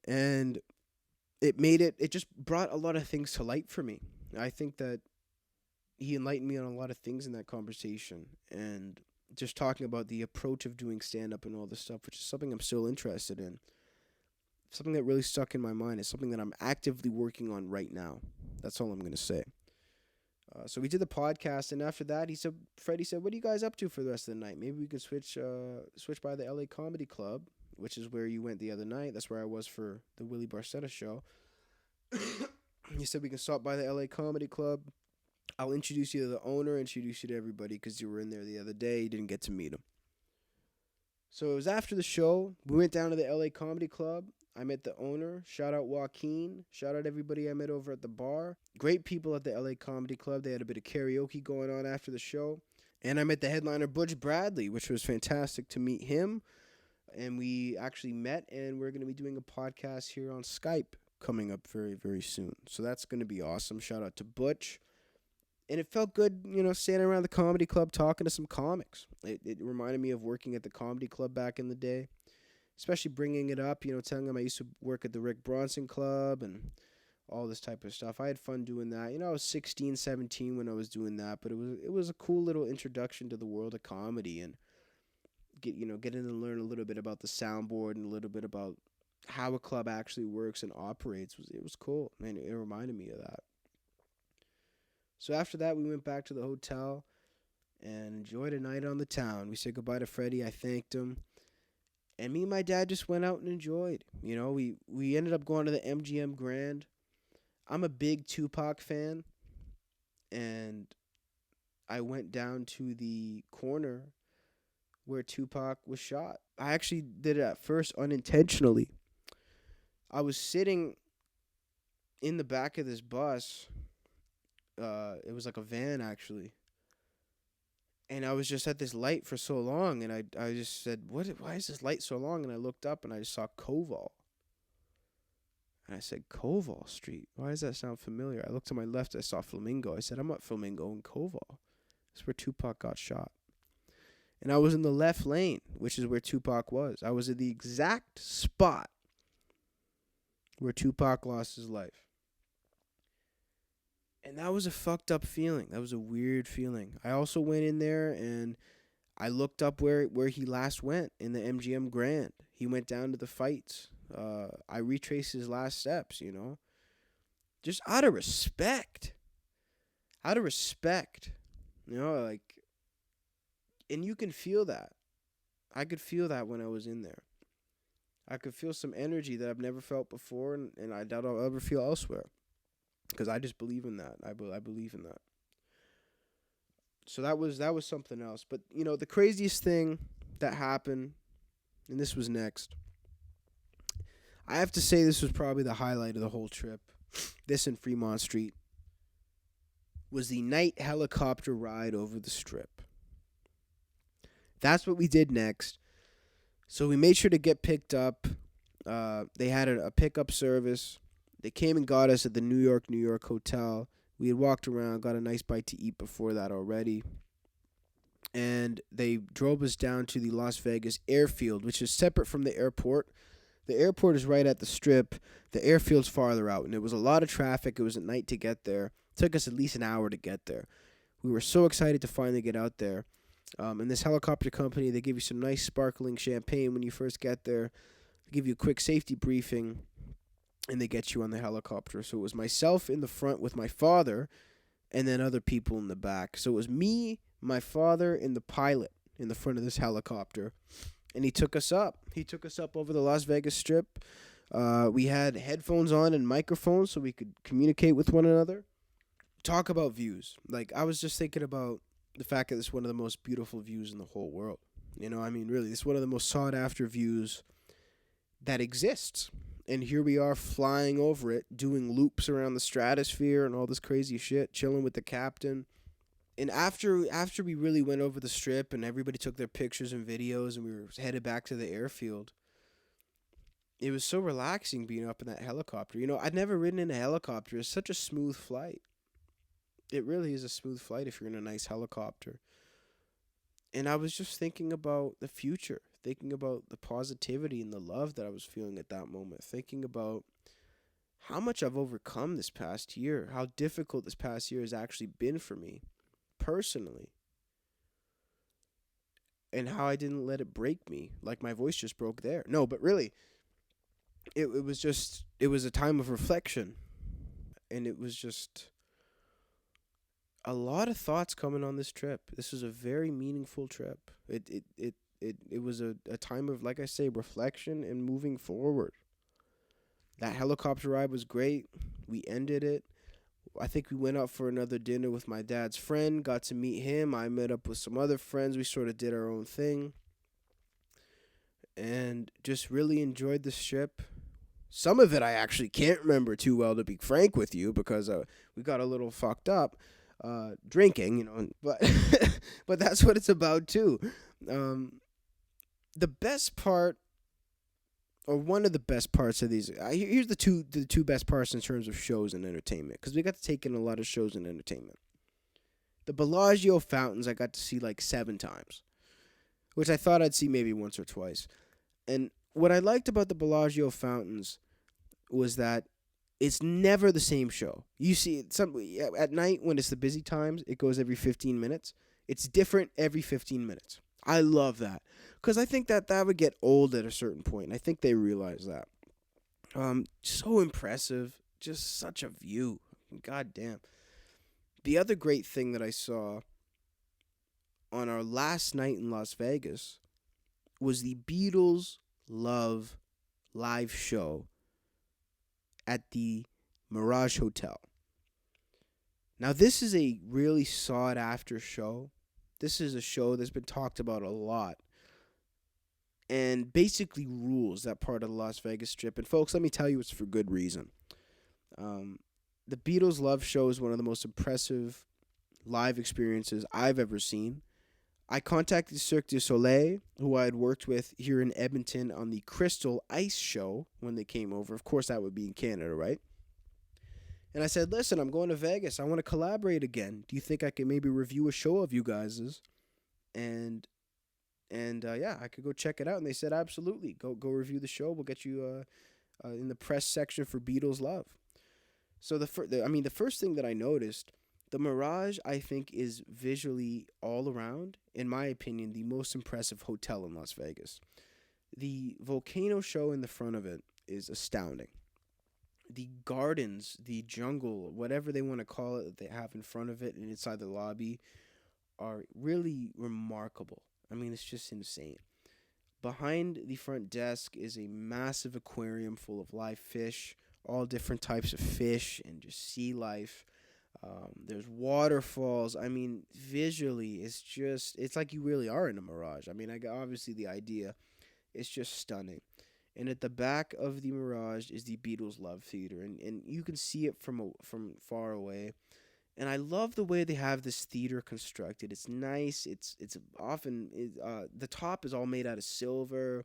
And it just brought a lot of things to light for me. I think that he enlightened me on a lot of things in that conversation, and just talking about the approach of doing stand-up and all this stuff, which is something I'm still interested in. Something that really stuck in my mind is something that I'm actively working on right now. That's all I'm going to say. So we did the podcast, and after that, Freddie said, what are you guys up to for the rest of the night? Maybe we could switch by the LA Comedy Club, which is where you went the other night. That's where I was for the Willie Barcetta show. He said we can stop by the LA Comedy Club. I'll introduce you to the owner, introduce you to everybody because you were in there the other day. You didn't get to meet him. So it was after the show. We went down to the LA Comedy Club. I met the owner. Shout out Joaquin. Shout out everybody I met over at the bar. Great people at the LA Comedy Club. They had a bit of karaoke going on after the show. And I met the headliner, Butch Bradley, which was fantastic to meet him. And we actually met, and we're going to be doing a podcast here on Skype coming up very, very soon. So that's going to be awesome. Shout out to Butch. And it felt good, standing around the comedy club talking to some comics. It reminded me of working at the comedy club back in the day, especially bringing it up, telling them I used to work at the Rick Bronson Club and all this type of stuff. I had fun doing that. I was 16, 17 when I was doing that, but it was a cool little introduction to the world of comedy and getting to learn a little bit about the soundboard and a little bit about how a club actually works and operates. It was cool. Man, it reminded me of that. So after that, we went back to the hotel and enjoyed a night on the town. We said goodbye to Freddie. I thanked him. And me and my dad just went out and enjoyed. We ended up going to the MGM Grand. I'm a big Tupac fan. And I went down to the corner where Tupac was shot. I actually did it at first unintentionally. I was sitting in the back of this bus. It was like a van, actually. And I was just at this light for so long, and I just said, why is this light so long? And I looked up, and I just saw Koval. And I said, Koval Street? Why does that sound familiar? I looked to my left, I saw Flamingo. I said, I'm at Flamingo and Koval. That's where Tupac got shot. And I was in the left lane, which is where Tupac was. I was at the exact spot where Tupac lost his life. And that was a fucked up feeling. That was a weird feeling. I also went in there and I looked up where he last went in the MGM Grand. He went down to the fights. I retraced his last steps, Just out of respect. Out of respect. And you can feel that. I could feel that when I was in there. I could feel some energy that I've never felt before, and I doubt I'll ever feel elsewhere. Because I just believe in that. I believe in that. So that was something else. But, the craziest thing that happened, and this was next. I have to say this was probably the highlight of the whole trip. This in Fremont Street was the night helicopter ride over the Strip. That's what we did next. So we made sure to get picked up. They had a pickup service. They came and got us at the New York hotel. We had walked around, got a nice bite to eat before that already. And they drove us down to the Las Vegas airfield, which is separate from the airport. The airport is right at the Strip. The airfield's farther out, and it was a lot of traffic. It was at night to get there. It took us at least an hour to get there. We were so excited to finally get out there. And this helicopter company, they give you some nice sparkling champagne when you first get there. They give you a quick safety briefing, and they get you on the helicopter. So it was myself in the front with my father, and then other people in the back. So it was me, my father, and the pilot in the front of this helicopter. And he took us up. He took us up over the Las Vegas Strip. We had headphones on and microphones so we could communicate with one another. Talk about views. I was just thinking about the fact that it's one of the most beautiful views in the whole world. Really, it's one of the most sought-after views that exists. And here we are flying over it, doing loops around the stratosphere and all this crazy shit, chilling with the captain. And after we really went over the Strip and everybody took their pictures and videos and we were headed back to the airfield, it was so relaxing being up in that helicopter. I'd never ridden in a helicopter. It's such a smooth flight. It really is a smooth flight if you're in a nice helicopter. And I was just thinking about the future, thinking about the positivity and the love that I was feeling at that moment, thinking about how much I've overcome this past year, how difficult this past year has actually been for me personally, and how I didn't let it break me, like my voice just broke there. No, but really, it was a time of reflection, and it was just a lot of thoughts coming on this trip. This was a very meaningful trip. It was a time of, like I say, reflection and moving forward. That helicopter ride was great. We ended it. I think we went out for another dinner with my dad's friend, got to meet him. I met up with some other friends. We sort of did our own thing and just really enjoyed this trip. Some of it I actually can't remember too well, to be frank with you, because we got a little fucked up drinking, but but that's what it's about too. The best part, or one of the best parts of these, here's the two best parts in terms of shows and entertainment, because we got to take in a lot of shows and entertainment. The Bellagio fountains I got to see like 7 times, which I thought I'd see maybe once or twice. And what I liked about the Bellagio fountains was that it's never the same show. You see, at night when it's the busy times, it goes every 15 minutes. It's different every 15 minutes. I love that, because I think that would get old at a certain point, and I think they realize that. So impressive, just such a view. God damn. The other great thing that I saw on our last night in Las Vegas was the Beatles Love live show at the Mirage Hotel. Now, this is a really sought after show. This is a show that's been talked about a lot and basically rules that part of the Las Vegas Strip. And folks, let me tell you, it's for good reason. The Beatles Love show is one of the most impressive live experiences I've ever seen. I contacted Cirque du Soleil, who I had worked with here in Edmonton on the Crystal Ice show when they came over. Of course, that would be in Canada, right? And I said, listen, I'm going to Vegas. I want to collaborate again. Do you think I can maybe review a show of you guys's? And yeah, I could go check it out. And they said, absolutely. Go review the show. We'll get you in the press section for Beatles Love. So the first thing that I noticed, the Mirage, I think, is visually all around, in my opinion, the most impressive hotel in Las Vegas. The volcano show in the front of it is astounding. The gardens, the jungle, whatever they want to call it, that they have in front of it and inside the lobby are really remarkable. I mean, it's just insane. Behind the front desk is a massive aquarium full of live fish, all different types of fish and just sea life. There's waterfalls. I mean, visually, it's like you really are in a Mirage. I mean, obviously the idea is just stunning. And at the back of the Mirage is the Beatles Love Theater, and you can see it from far away. And I love the way they have this theater constructed. It's nice. It's often the top is all made out of silver,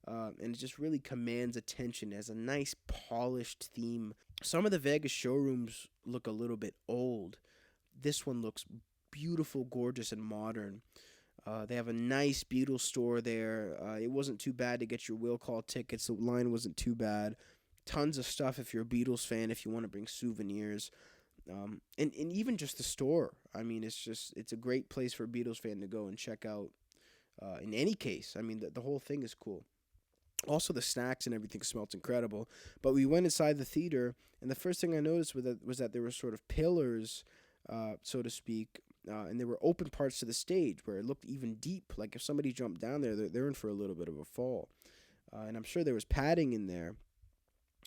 and it just really commands attention. It has a nice polished theme. Some of the Vegas showrooms look a little bit old. This one looks beautiful, gorgeous, and modern. They have a nice Beatles store there. It wasn't too bad to get your will call tickets. The line wasn't too bad. Tons of stuff if you're a Beatles fan, if you want to bring souvenirs. And even just the store. I mean, it's a great place for a Beatles fan to go and check out. In any case, I mean, the whole thing is cool. Also, the snacks and everything smelled incredible. But we went inside the theater, and the first thing I noticed was that there were sort of pillars, so to speak, and there were open parts to the stage where it looked even deep. Like if somebody jumped down there, they're in for a little bit of a fall. And I'm sure there was padding in there.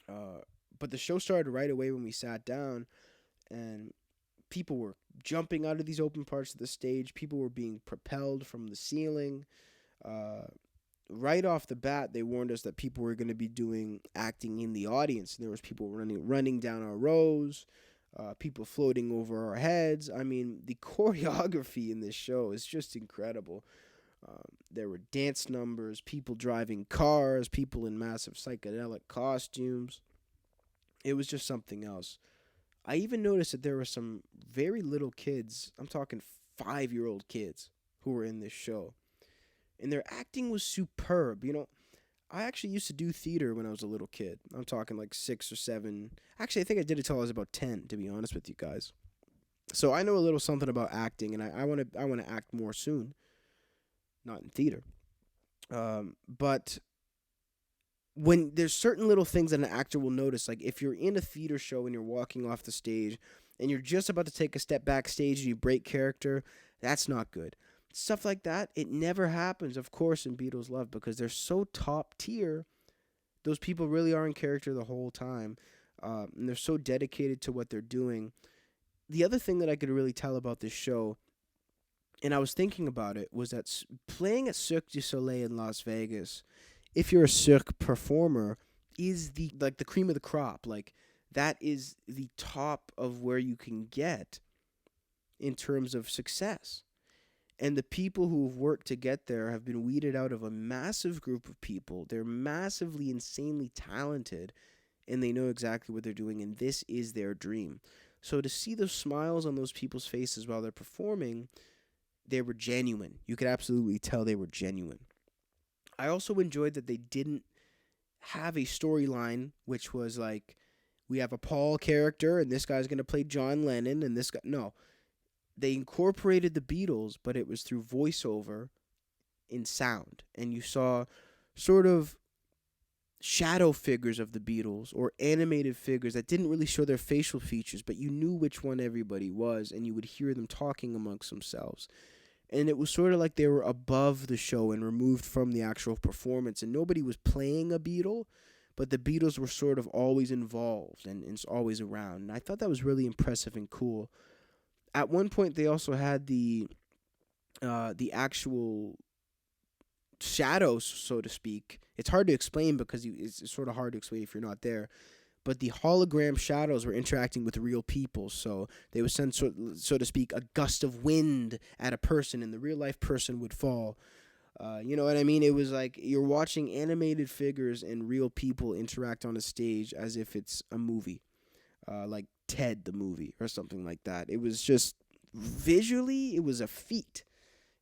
But the show started right away when we sat down, and people were jumping out of these open parts of the stage. People were being propelled from the ceiling. Right off the bat, they warned us that people were going to be doing acting in the audience. And there was people running down our rows, people floating over our heads. I mean, the choreography in this show is just incredible. There were dance numbers, people driving cars, people in massive psychedelic costumes. It was just something else. I even noticed that there were some very little kids, I'm talking 5-year-old kids, who were in this show. And their acting was superb. I actually used to do theater when I was a little kid. I'm talking like 6 or 7. Actually, I think I did it till I was about 10, to be honest with you guys. So I know a little something about acting, and I want to act more soon. Not in theater. But when there's certain little things that an actor will notice, like if you're in a theater show and you're walking off the stage and you're just about to take a step backstage and you break character, that's not good. Stuff like that, it never happens, of course, in Beatles Love, because they're so top tier. Those people really are in character the whole time, and they're so dedicated to what they're doing. the other thing that I could really tell about this show, and I was thinking about it, was that playing at Cirque du Soleil in Las Vegas, if you're a Cirque performer, is the cream of the crop. Like, that is the top of where you can get in terms of success. And the people who have worked to get there have been weeded out of a massive group of people. They're massively, insanely talented, and they know exactly what they're doing, and this is their dream. So to see those smiles on those people's faces while they're performing, they were genuine. You could absolutely tell they were genuine. I also enjoyed that they didn't have a storyline, which was like, we have a Paul character, and this guy's going to play John Lennon, and this guy... No. They incorporated the Beatles, but it was through voiceover in sound. And you saw sort of shadow figures of the Beatles, or animated figures that didn't really show their facial features, but you knew which one everybody was, and you would hear them talking amongst themselves. And it was sort of like they were above the show and removed from the actual performance, and nobody was playing a Beatle, but the Beatles were sort of always involved and always around. And I thought that was really impressive and cool. At one point, they also had the actual shadows, so to speak. It's hard to explain because it's sort of hard to explain if you're not there. But the hologram shadows were interacting with real people, so they would send, so to speak, a gust of wind at a person, and the real-life person would fall. You know what I mean? It was like you're watching animated figures and real people interact on a stage as if it's a movie. Like Ted the movie or something like that. It was just, visually, it was a feat.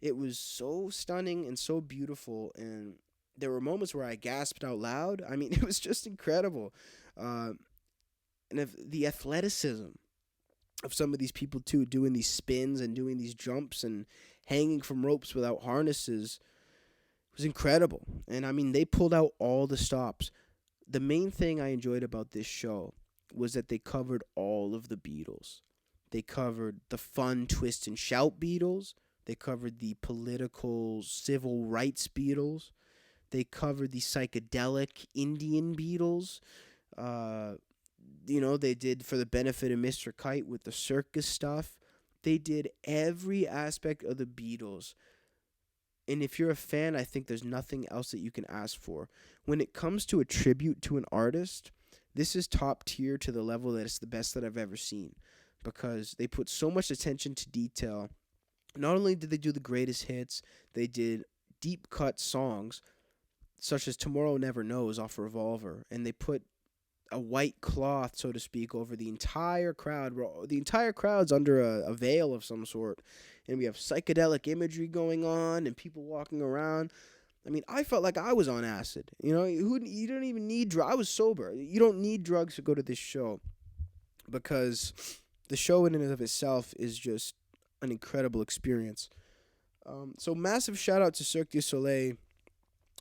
It was so stunning and so beautiful, and there were moments where I gasped out loud. I mean, it was just incredible. And the athleticism of some of these people, too, doing these spins and doing these jumps and hanging from ropes without harnesses was incredible. And, I mean, they pulled out all the stops. The main thing I enjoyed about this show was that they covered all of the Beatles. They covered the fun, twist, and shout Beatles. They covered the political, civil rights Beatles. They covered the psychedelic Indian Beatles. They did for the benefit of Mr. Kite with the circus stuff. They did every aspect of the Beatles. And if you're a fan, I think there's nothing else that you can ask for. When it comes to a tribute to an artist, this is top tier to the level that it's the best that I've ever seen, because they put so much attention to detail. Not only did they do the greatest hits, they did deep cut songs such as Tomorrow Never Knows off Revolver, and they put a white cloth, so to speak, over the entire crowd. The entire crowd's under a veil of some sort, and we have psychedelic imagery going on and people walking around. I mean, I felt like I was on acid. You don't even need drugs. I was sober. You don't need drugs to go to this show, because the show in and of itself is just an incredible experience. So massive shout out to Cirque du Soleil,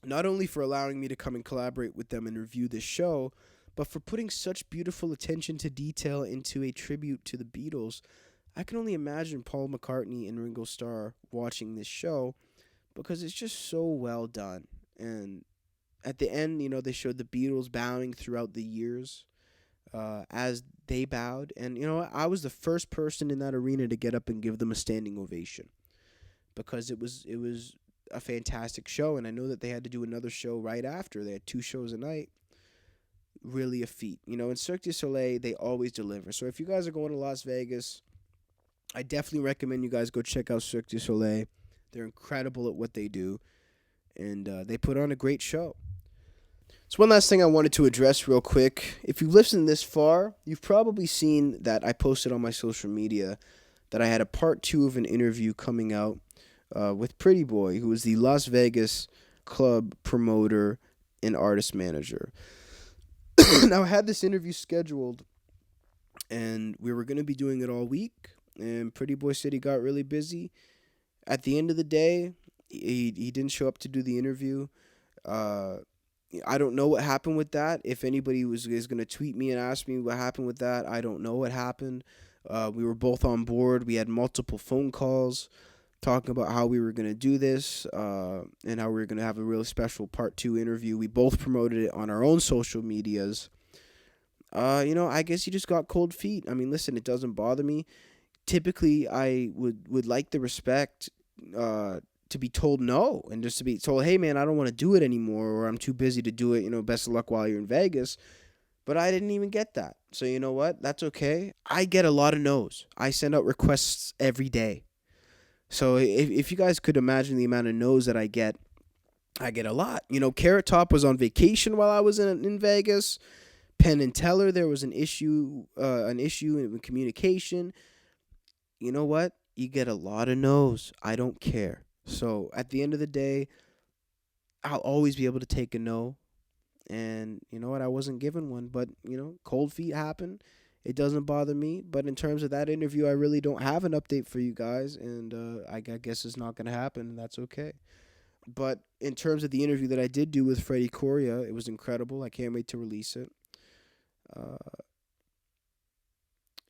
not only for allowing me to come and collaborate with them and review this show, but for putting such beautiful attention to detail into a tribute to the Beatles. I can only imagine Paul McCartney and Ringo Starr watching this show, because it's just so well done. And at the end, they showed the Beatles bowing throughout the years as they bowed. And, I was the first person in that arena to get up and give them a standing ovation, because it was a fantastic show. And I know that they had to do another show right after. They had 2 shows a night. Really a feat. In Cirque du Soleil, they always deliver. So if you guys are going to Las Vegas, I definitely recommend you guys go check out Cirque du Soleil. They're incredible at what they do, and they put on a great show. So one last thing I wanted to address real quick. If you've listened this far, you've probably seen that I posted on my social media that I had a part 2 of an interview coming out with Pretty Boy, who is the Las Vegas club promoter and artist manager. Now, I had this interview scheduled, and we were going to be doing it all week, and Pretty Boy said he got really busy. At the end of the day, he didn't show up to do the interview. I don't know what happened with that. If anybody is going to tweet me and ask me what happened with that, I don't know what happened. We were both on board. We had multiple phone calls talking about how we were going to do this and how we were going to have a really special part 2 interview. We both promoted it on our own social medias. I guess he just got cold feet. I mean, listen, it doesn't bother me. typically I would like the respect to be told no, and just to be told, hey man, I don't want to do it anymore, or I'm too busy to do it. Best of luck while you're in Vegas. But I didn't even get that. So you know what? That's okay. I get a lot of no's. I send out requests every day. So if you guys could imagine the amount of no's that I get a lot. Carrot Top was on vacation while I was in Vegas. Penn and Teller, there was an issue in communication. You know what? You get a lot of no's. I don't care. So at the end of the day, I'll always be able to take a no. And you know what? I wasn't given one, but cold feet happen. It doesn't bother me. But in terms of that interview, I really don't have an update for you guys, and I guess it's not going to happen, and that's okay. But in terms of the interview that I did do with Freddie Coria, it was incredible. I can't wait to release it. Uh,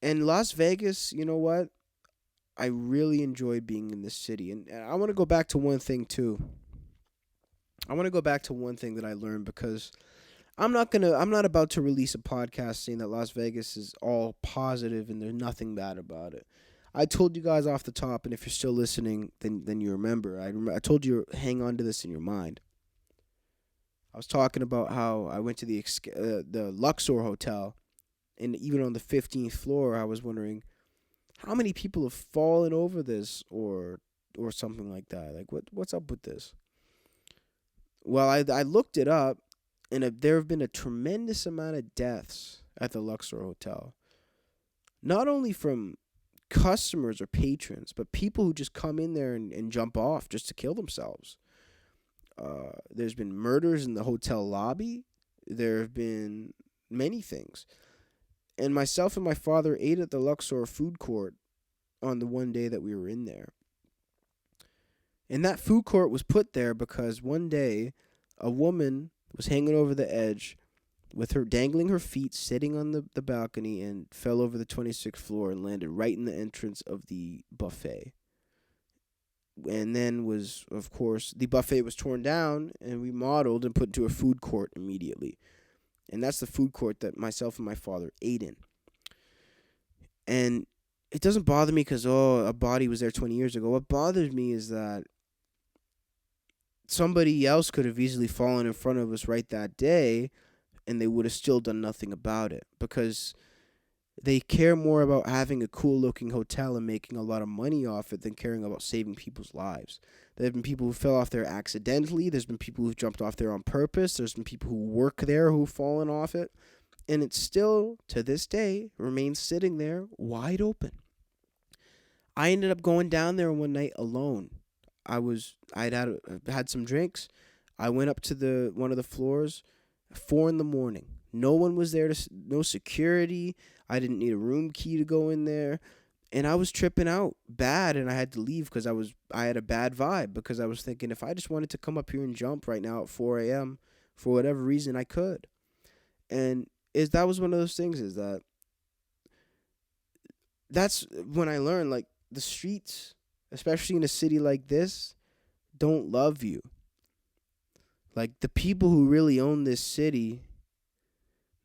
and Las Vegas, you know what? I really enjoy being in this city, and I want to go back to one thing too. I want to go back to one thing that I learned, because I'm not about to release a podcast saying that Las Vegas is all positive and there's nothing bad about it. I told you guys off the top, and if you're still listening, then you remember. I told you, hang on to this in your mind. I was talking about how I went to the Luxor Hotel, and even on the 15th floor, I was wondering how many people have fallen over this or something like that. Like what's up with this? Well, I looked it up, and there have been a tremendous amount of deaths at the Luxor Hotel. Not only from customers or patrons, but people who just come in there and jump off just to kill themselves. There's been murders in the hotel lobby. There have been many things. And myself and my father ate at the Luxor food court on the one day that we were in there. And that food court was put there because one day a woman was hanging over the edge with her dangling her feet, sitting on the balcony, and fell over the 26th floor and landed right in the entrance of the buffet. And then of course, the buffet was torn down and remodeled and put into a food court immediately. And that's the food court that myself and my father ate in. And it doesn't bother me because, a body was there 20 years ago. What bothers me is that somebody else could have easily fallen in front of us right that day, and they would have still done nothing about it, because they care more about having a cool-looking hotel and making a lot of money off it than caring about saving people's lives. There have been people who fell off there accidentally. There's been people who jumped off there on purpose. There's been people who work there who've fallen off it. And it still, to this day, remains sitting there wide open. I ended up going down there one night alone. I'd had some drinks. I went up to one of the floors, 4 a.m. No one was there, no security. I didn't need a room key to go in there. And I was tripping out bad, and I had to leave because I had a bad vibe, because I was thinking, if I just wanted to come up here and jump right now at 4 a.m. for whatever reason, I could. And that was one of those things, is that's when I learned, like, the streets, especially in a city like this, don't love you. Like, the people who really own this city,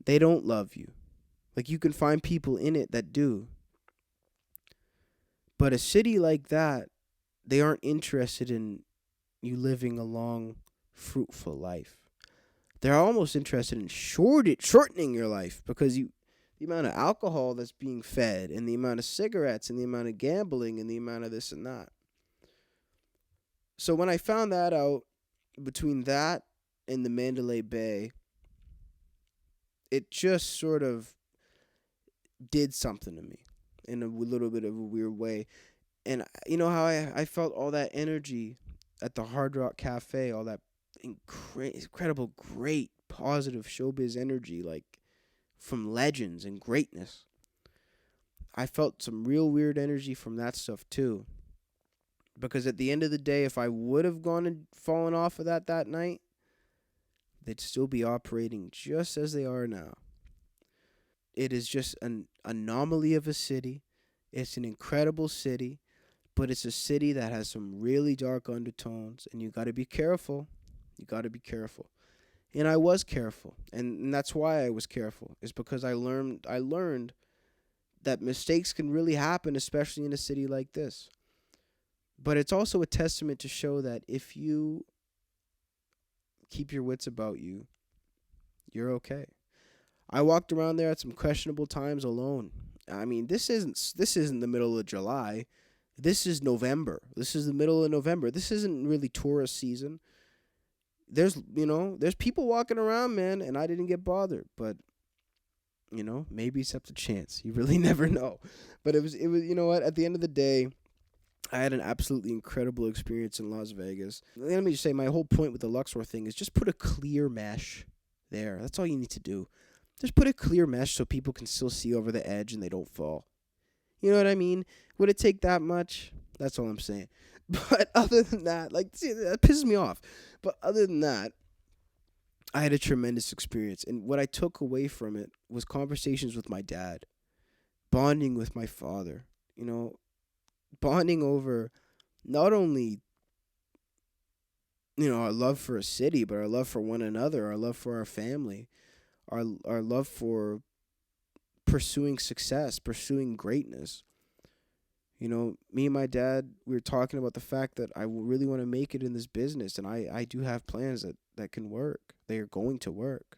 they don't love you. Like, you can find people in it that do. But a city like that, they aren't interested in you living a long, fruitful life. They're almost interested in shortening your life, because the amount of alcohol that's being fed, and the amount of cigarettes, and the amount of gambling, and the amount of this and that. So when I found that out, between that and the Mandalay Bay, it just sort of did something to me in a little bit of a weird way. And you know how I felt all that energy at the Hard Rock Cafe, all that incredible, great, positive showbiz energy, like from legends and greatness. I felt some real weird energy from that stuff too. Because at the end of the day, if I would have gone and fallen off of that night, they'd still be operating just as they are now. It is just an anomaly of a city. It's an incredible city, but it's a city that has some really dark undertones, and you got to be careful. You got to be careful. And I was careful, and that's why I was careful. Is because I learned that mistakes can really happen, especially in a city like this. But it's also a testament to show that if you keep your wits about you, you're okay. I walked around there at some questionable times alone. I mean, this isn't the middle of July. This is November. This is the middle of November. This isn't really tourist season. There's people walking around, man, and I didn't get bothered, but maybe it's up to chance. You really never know. But it was you know what, at the end of the day, I had an absolutely incredible experience in Las Vegas. Let me just say, my whole point with the Luxor thing is just put a clear mesh there. That's all you need to do. Just put a clear mesh so people can still see over the edge and they don't fall. You know what I mean? Would it take that much? That's all I'm saying. But other than that, see, that pisses me off. But other than that, I had a tremendous experience. And what I took away from it was conversations with my dad, bonding with my father, bonding over not only, our love for a city, but our love for one another, our love for our family, our love for pursuing success, pursuing greatness. Me and my dad, we were talking about the fact that I really want to make it in this business, and I do have plans that can work. They are going to work.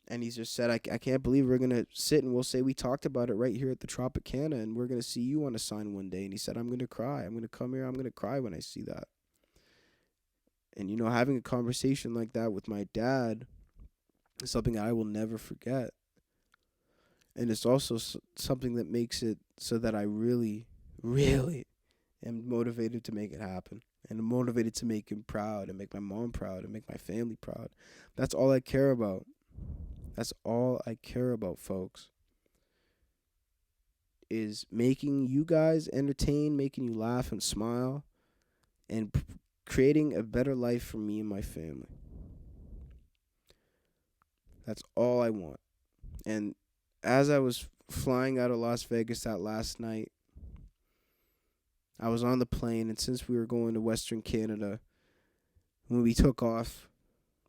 And he's just said, I can't believe we're going to sit and we'll say we talked about it right here at the Tropicana, and we're going to see you on a sign one day. And he said, I'm going to cry. I'm going to come here. I'm going to cry when I see that. And, having a conversation like that with my dad is something I will never forget. And it's also something that makes it so that I really, really am motivated to make it happen. And I'm motivated to make him proud and make my mom proud and make my family proud. That's all I care about. That's all I care about, folks. Is making you guys entertain, making you laugh and smile, and creating a better life for me and my family. That's all I want. And as I was flying out of Las Vegas that last night, I was on the plane, and since we were going to Western Canada, when we took off,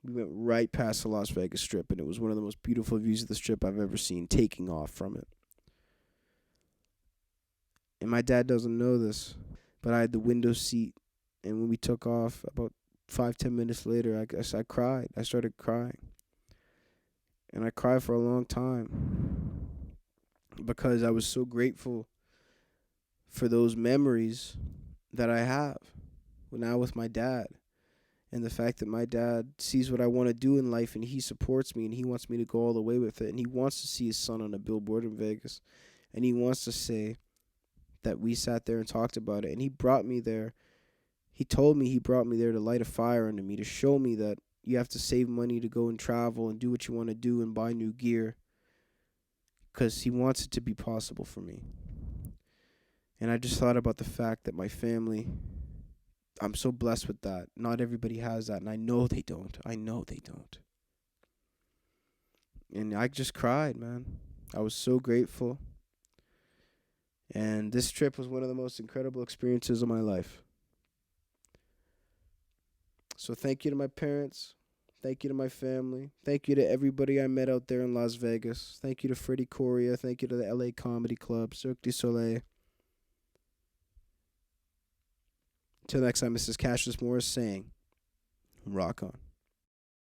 we went right past the Las Vegas Strip, and it was one of the most beautiful views of the Strip I've ever seen, taking off from it. And my dad doesn't know this, but I had the window seat, and when we took off, about 5-10 minutes later, I cried. I started crying. And I cried for a long time because I was so grateful for those memories that I have now with my dad. And the fact that my dad sees what I want to do in life, and he supports me, and he wants me to go all the way with it. And he wants to see his son on a billboard in Vegas. And he wants to say that we sat there and talked about it. And he brought me there. He told me he brought me there to light a fire under me, to show me that you have to save money to go and travel and do what you want to do and buy new gear, because he wants it to be possible for me. And I just thought about the fact that my family, I'm so blessed with that. Not everybody has that, and I know they don't. And I just cried, man. I was so grateful. And this trip was one of the most incredible experiences of my life. So thank you to my parents. Thank you to my family. Thank you to everybody I met out there in Las Vegas. Thank you to Freddie Coria. Thank you to the LA Comedy Club, Cirque du Soleil. Until next time, this is Cassius Morris saying, rock on.